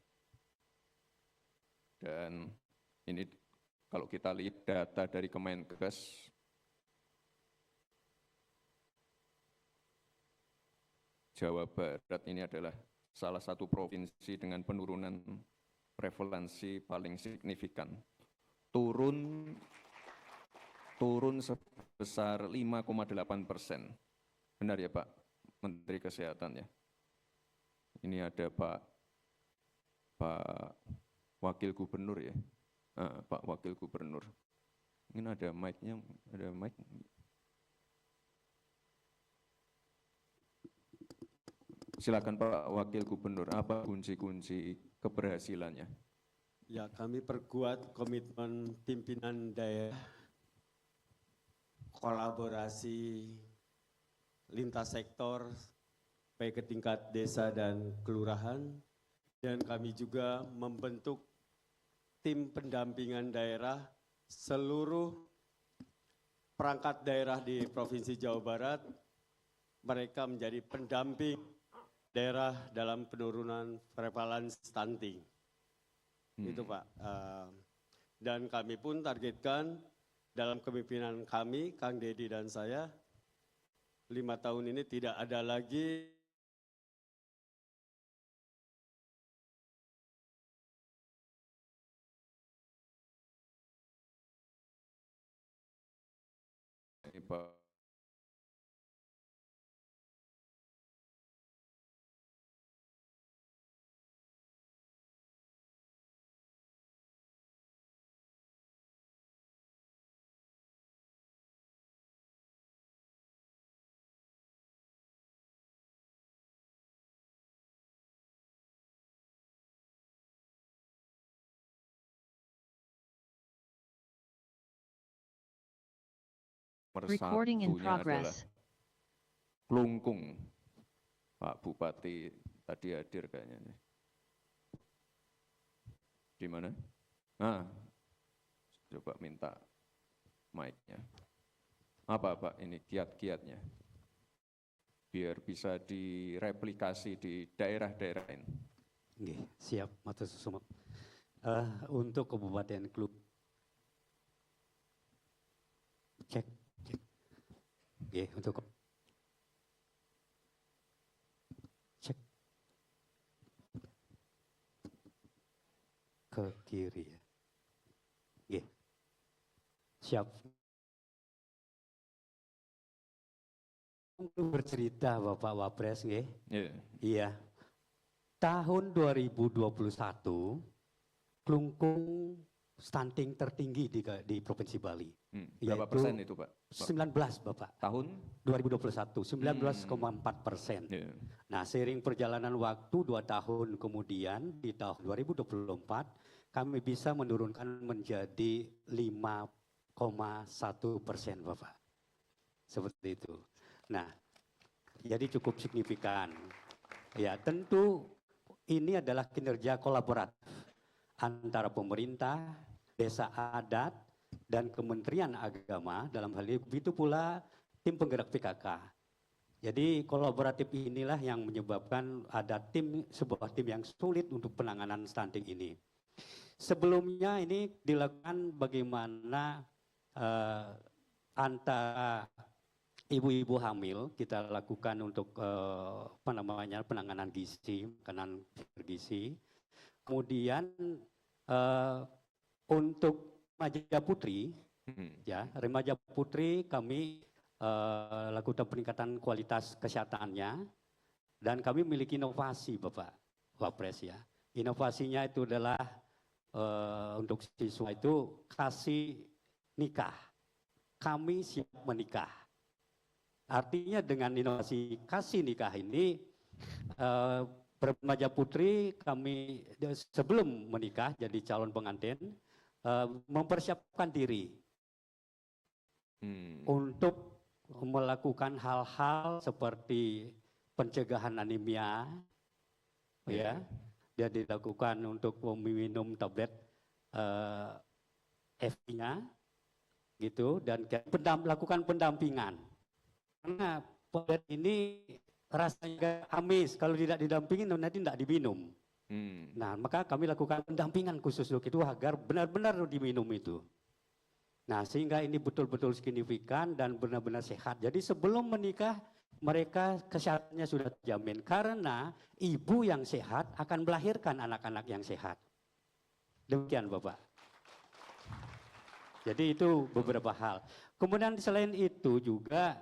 Dan ini kalau kita lihat data dari Kemenkes, Jawa Barat ini adalah salah satu provinsi dengan penurunan prevalensi paling signifikan. Turun sebesar 5,8%. Benar ya Pak Menteri Kesehatan ya? Ini ada Pak Wakil Gubernur ya? Pak Wakil Gubernur. Ini ada mic-nya, ada mic. Silakan Pak Wakil Gubernur, apa kunci-kunci keberhasilannya? Ya, kami perkuat komitmen pimpinan daerah, kolaborasi lintas sektor, baik ke tingkat desa dan kelurahan, dan kami juga membentuk tim pendampingan daerah seluruh perangkat daerah di Provinsi Jawa Barat, mereka menjadi pendamping daerah dalam penurunan prevalensi stunting. Itu Pak. Dan kami pun targetkan dalam kepemimpinan kami, Kang Dedi dan saya, 5 tahun ini tidak ada lagi Pak Nomor Recording in satunya adalah progress. Klungkung. Pak Bupati tadi hadir kayaknya nih. Di mana? Nah, coba minta mic-nya. Apa Pak ini kiat-kiatnya? Biar bisa direplikasi di daerah-daerah lain. Nggih, siap, matur susun. Untuk Kabupaten Klungkung, cek. Nggih, untuk cek ke kiri ya. Nggih. Siap. Untuk bercerita Bapak Wapres nggih. Iya. Iya. Tahun 2021 Klungkung stunting tertinggi di Provinsi Bali. Berapa persen itu Pak? 19 Bapak. Tahun 2021, 19,4%. Iya. Nah, seiring perjalanan waktu 2 tahun kemudian di tahun 2024 kami bisa menurunkan menjadi 5,1% Bapak. Seperti itu. Nah, jadi cukup signifikan. Ya, tentu ini adalah kinerja kolaboratif antara pemerintah, desa adat, dan Kementerian Agama dalam hal ini, begitu pula tim penggerak PKK. Jadi kolaboratif inilah yang menyebabkan ada sebuah tim yang sulit untuk penanganan stunting ini. Sebelumnya ini dilakukan bagaimana antara ibu-ibu hamil kita lakukan untuk penanganan gizi, makanan bergizi. Kemudian untuk remaja putri, ya remaja putri kami lakukan peningkatan kualitas kesehatannya dan kami memiliki inovasi Bapak Wapres ya. Inovasinya itu adalah untuk siswa itu kasih nikah. Kami siap menikah. Artinya dengan inovasi kasih nikah ini remaja putri kami sebelum menikah jadi calon pengantin mempersiapkan diri untuk melakukan hal-hal seperti pencegahan anemia, ya, dia dilakukan untuk meminum tablet FI-nya, gitu, dan lakukan pendampingan. Karena tablet ini rasanya amis, kalau tidak didampingin nanti tidak diminum. Nah, maka kami lakukan pendampingan khusus untuk itu agar benar-benar diminum itu. Nah, sehingga ini betul-betul signifikan dan benar-benar sehat. Jadi sebelum menikah, mereka kesehatannya sudah terjamin. Karena ibu yang sehat akan melahirkan anak-anak yang sehat. Demikian Bapak. Jadi itu beberapa hal. Kemudian selain itu juga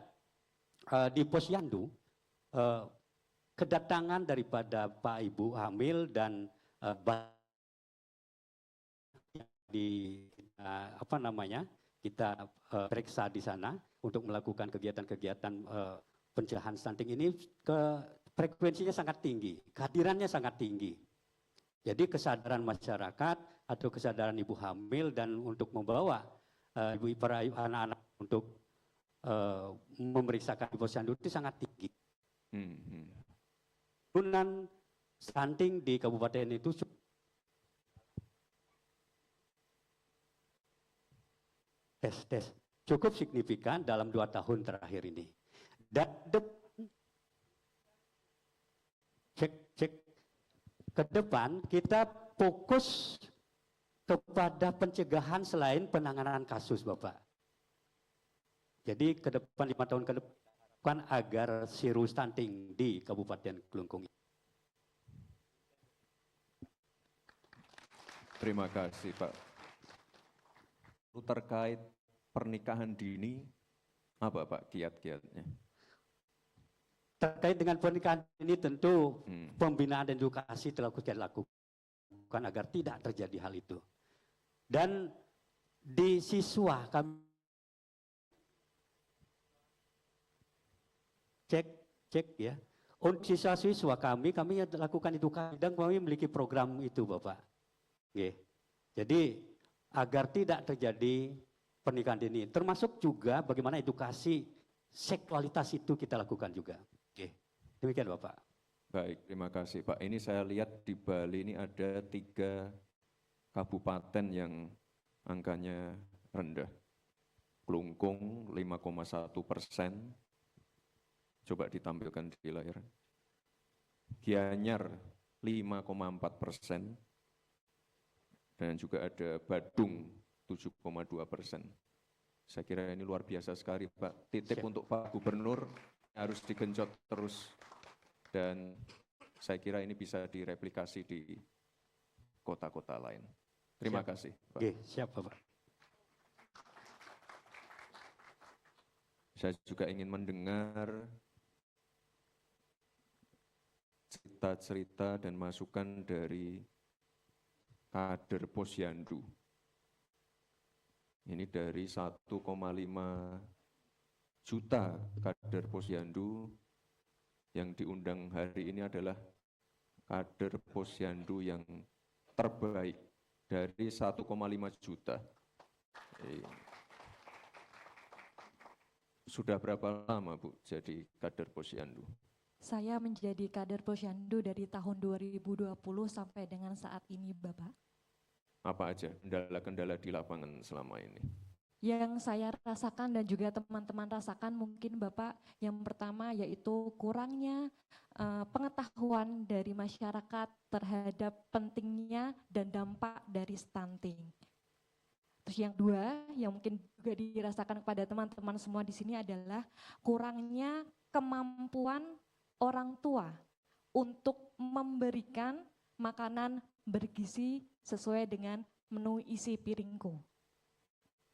di Posyandu, kedatangan daripada Pak Ibu hamil dan kita periksa di sana untuk melakukan kegiatan-kegiatan pencegahan stunting ini frekuensinya sangat tinggi, kehadirannya sangat tinggi. Jadi kesadaran masyarakat atau kesadaran ibu hamil dan untuk membawa para anak-anak untuk memeriksakan di Posyandu itu sangat tinggi. Turunan stunting di kabupaten itu cukup signifikan dalam 2 tahun terakhir ini. Dan cek ke depan kita fokus kepada pencegahan selain penanganan kasus Bapak. Jadi ke depan 5 tahun ke depan agar zero stunting di Kabupaten Klungkung. Terima kasih Pak. Terkait pernikahan dini, apa Pak kiat-kiatnya? Terkait dengan pernikahan ini tentu pembinaan dan edukasi telah kita lakukan agar tidak terjadi hal itu. Dan di siswa kami cek ya. Untuk siswa-siswa kami lakukan edukasi dan kami memiliki program itu Bapak. Oke. Jadi agar tidak terjadi pernikahan dini. Termasuk juga bagaimana edukasi seksualitas itu kita lakukan juga. Oke, demikian Bapak. Baik, terima kasih Pak. Ini saya lihat di Bali ini ada 3 kabupaten yang angkanya rendah. Klungkung 5,1%, coba ditampilkan di layar. Gianyar 5,4%, dan juga ada Badung 7,2%. Saya kira ini luar biasa sekali Pak. Titip untuk Pak Gubernur harus digenjot terus, dan saya kira ini bisa direplikasi di kota-kota lain. Terima kasih Pak. Oke, siap Bapak. Saya juga ingin mendengar cerita-cerita dan masukan dari kader Posyandu. Ini dari 1,5 juta kader Posyandu yang diundang hari ini adalah kader Posyandu yang terbaik dari 1,5 juta. Sudah berapa lama Bu jadi kader Posyandu? Saya menjadi kader Posyandu dari tahun 2020 sampai dengan saat ini, Bapak. Apa aja kendala-kendala di lapangan selama ini? Yang saya rasakan dan juga teman-teman rasakan mungkin Bapak, yang pertama yaitu kurangnya pengetahuan dari masyarakat terhadap pentingnya dan dampak dari stunting. Terus yang 2, yang mungkin juga dirasakan kepada teman-teman semua di sini adalah kurangnya kemampuan orang tua untuk memberikan makanan bergizi sesuai dengan menu isi piringku.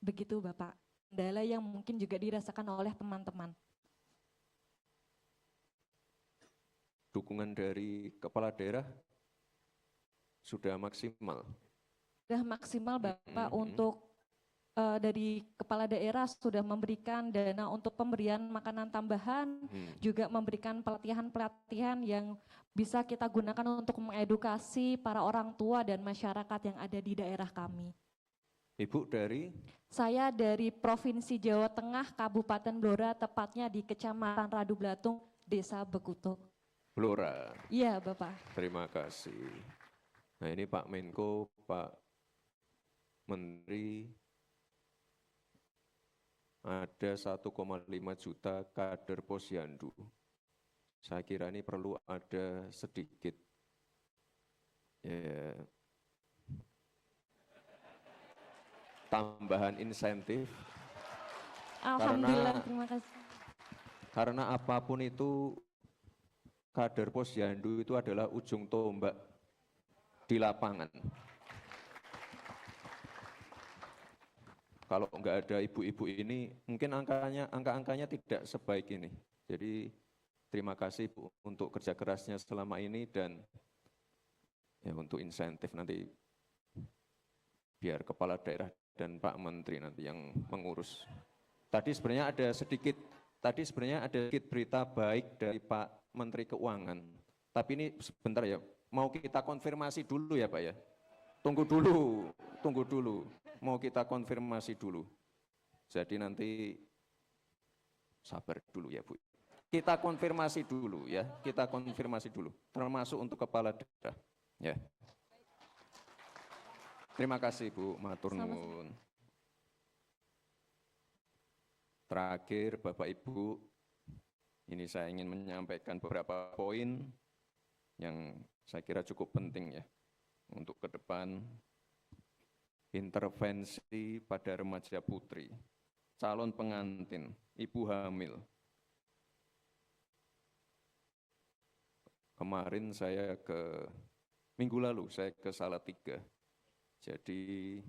Begitu Bapak, kendala yang mungkin juga dirasakan oleh teman-teman. Dukungan dari kepala daerah sudah maksimal? Sudah maksimal Bapak, untuk dari kepala daerah sudah memberikan dana untuk pemberian makanan tambahan, juga memberikan pelatihan-pelatihan yang bisa kita gunakan untuk mengedukasi para orang tua dan masyarakat yang ada di daerah kami. Ibu dari? Saya dari Provinsi Jawa Tengah, Kabupaten Blora, tepatnya di Kecamatan Radu Blatung, Desa Bekutuk. Blora? Iya Bapak. Terima kasih. Nah ini Pak Menko, Pak Menteri, ada 1,5 juta kader Posyandu. Saya kira ini perlu ada sedikit tambahan insentif. Alhamdulillah, terima kasih. Karena apapun itu, kader Posyandu itu adalah ujung tombak di lapangan. Kalau enggak ada ibu-ibu ini, mungkin angka-angkanya tidak sebaik ini. Jadi terima kasih Bu untuk kerja kerasnya selama ini, dan ya untuk insentif nanti biar kepala daerah dan Pak Menteri nanti yang mengurus. Tadi sebenarnya ada sedikit berita baik dari Pak Menteri Keuangan. Tapi ini sebentar ya, mau kita konfirmasi dulu ya Pak ya. Tunggu dulu. Mau kita konfirmasi dulu. Jadi nanti sabar dulu ya Bu. Kita konfirmasi dulu ya, termasuk untuk kepala daerah. Ya. Terima kasih Bu, matur nuwun. Terakhir Bapak Ibu, ini saya ingin menyampaikan beberapa poin yang saya kira cukup penting ya untuk ke depan. Intervensi pada remaja putri, calon pengantin, ibu hamil. Kemarin minggu lalu saya ke Salatiga. Jadi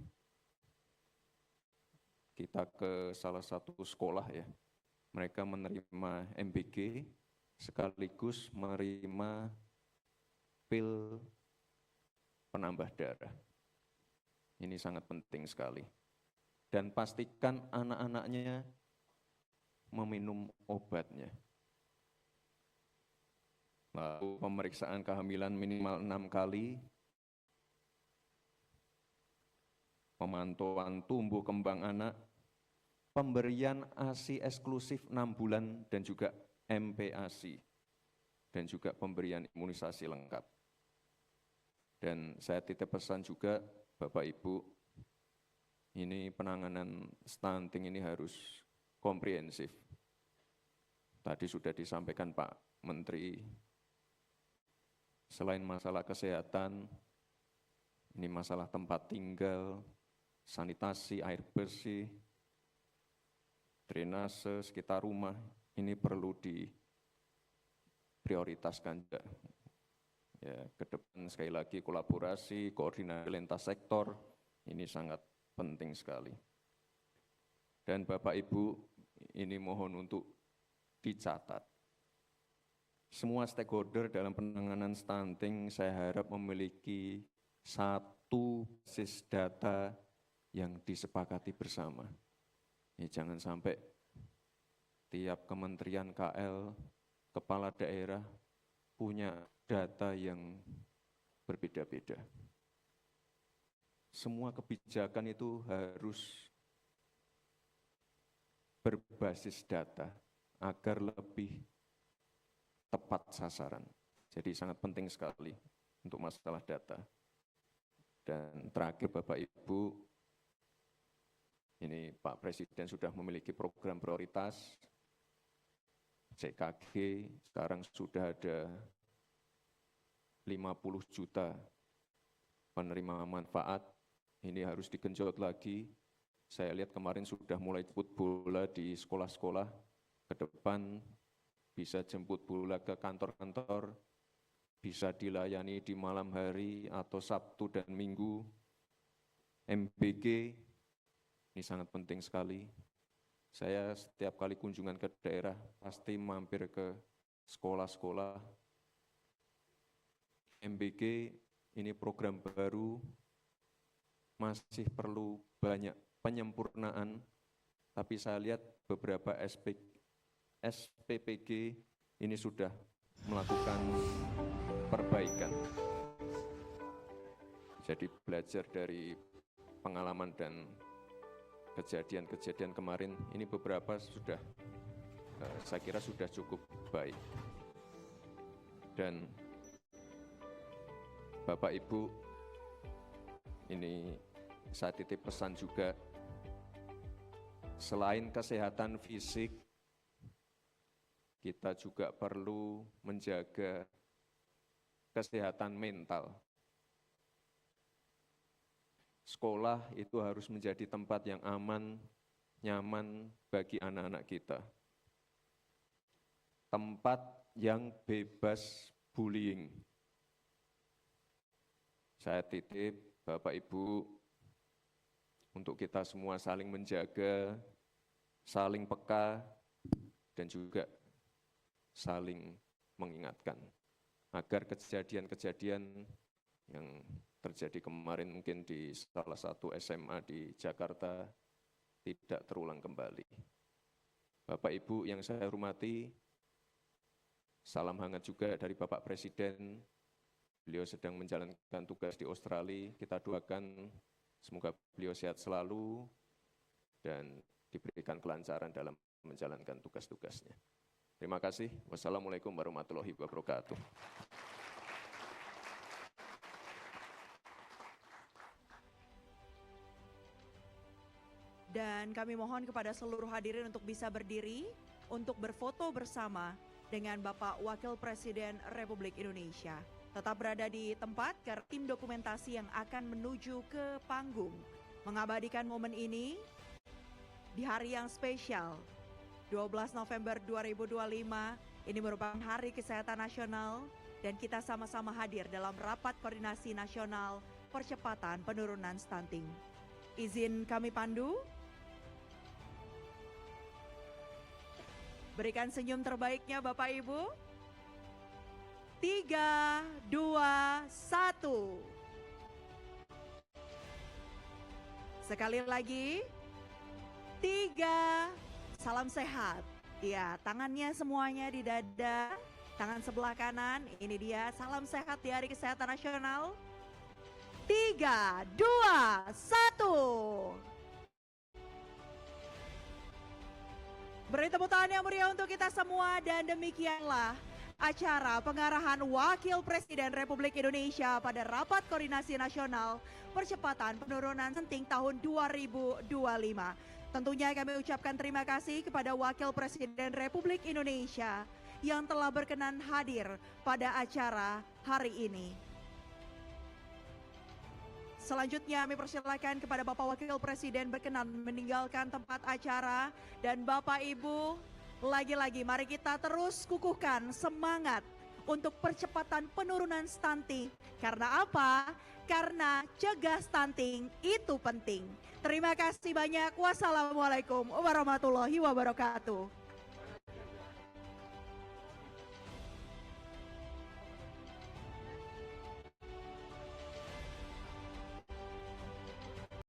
kita ke salah satu sekolah ya. Mereka menerima MBG sekaligus menerima pil penambah darah. Ini sangat penting sekali. Dan pastikan anak-anaknya meminum obatnya. Lalu pemeriksaan kehamilan minimal 6 kali. Pemantauan tumbuh kembang anak pemberian ASI eksklusif 6 bulan dan juga MPASI, dan juga pemberian imunisasi lengkap. Dan saya titip pesan juga Bapak Ibu, ini penanganan stunting ini harus komprehensif. Tadi sudah disampaikan Pak Menteri, selain masalah kesehatan, ini masalah tempat tinggal, sanitasi, air bersih, drainase sekitar rumah, ini perlu diprioritaskan juga. Ya, ke depan sekali lagi kolaborasi, koordinasi lintas sektor, ini sangat penting sekali. Dan Bapak Ibu, ini mohon untuk dicatat. Semua stakeholder dalam penanganan stunting saya harap memiliki satu basis data yang disepakati bersama. Ya, jangan sampai tiap kementerian KL, kepala daerah punya data yang berbeda-beda. Semua kebijakan itu harus berbasis data agar lebih tepat sasaran. Jadi sangat penting sekali untuk masalah data. Dan terakhir Bapak Ibu, ini Pak Presiden sudah memiliki program prioritas, CKG, sekarang sudah ada 50 juta penerima manfaat, ini harus digenjot lagi. Saya lihat kemarin sudah mulai jemput bola di sekolah-sekolah, ke depan bisa jemput bola ke kantor-kantor, bisa dilayani di malam hari atau Sabtu dan Minggu. MBG, ini sangat penting sekali. Saya setiap kali kunjungan ke daerah, pasti mampir ke sekolah-sekolah. MBG ini program baru, masih perlu banyak penyempurnaan, tapi saya lihat beberapa SPPG ini sudah melakukan perbaikan. Jadi belajar dari pengalaman dan kejadian-kejadian kemarin, ini beberapa sudah, saya kira sudah cukup baik. Dan Bapak Ibu, ini saya titip pesan juga, selain kesehatan fisik, kita juga perlu menjaga kesehatan mental. Sekolah itu harus menjadi tempat yang aman, nyaman bagi anak-anak kita. Tempat yang bebas bullying. Saya titip Bapak Ibu, untuk kita semua saling menjaga, saling peka, dan juga saling mengingatkan, agar kejadian-kejadian yang terjadi kemarin mungkin di salah satu SMA di Jakarta tidak terulang kembali. Bapak Ibu yang saya hormati, salam hangat juga dari Bapak Presiden. Beliau sedang menjalankan tugas di Australia. Kita doakan semoga beliau sehat selalu dan diberikan kelancaran dalam menjalankan tugas-tugasnya. Terima kasih. Wassalamualaikum warahmatullahi wabarakatuh. Dan kami mohon kepada seluruh hadirin untuk bisa berdiri untuk berfoto bersama dengan Bapak Wakil Presiden Republik Indonesia. Tetap berada di tempat karena tim dokumentasi yang akan menuju ke panggung mengabadikan momen ini di hari yang spesial 12 November 2025. Ini merupakan Hari Kesehatan Nasional dan kita sama-sama hadir dalam Rapat Koordinasi Nasional Percepatan Penurunan Stunting. Izin kami pandu. Berikan senyum terbaiknya Bapak Ibu. 3, 2, 1. Sekali lagi. 3, salam sehat. Ya, tangannya semuanya di dada, tangan sebelah kanan. Ini dia salam sehat di Hari Kesehatan Nasional. 3, 2, 1. Beri tepuk tangan yang meriah untuk kita semua dan demikianlah acara pengarahan Wakil Presiden Republik Indonesia pada Rapat Koordinasi Nasional Percepatan Penurunan Stunting tahun 2025. Tentunya kami ucapkan terima kasih kepada Wakil Presiden Republik Indonesia yang telah berkenan hadir pada acara hari ini. Selanjutnya kami persilakan kepada Bapak Wakil Presiden berkenan meninggalkan tempat acara. Dan Bapak Ibu, lagi-lagi mari kita terus kukuhkan semangat untuk percepatan penurunan stunting. Karena apa? Karena cegah stunting itu penting. Terima kasih banyak. Wassalamualaikum warahmatullahi wabarakatuh.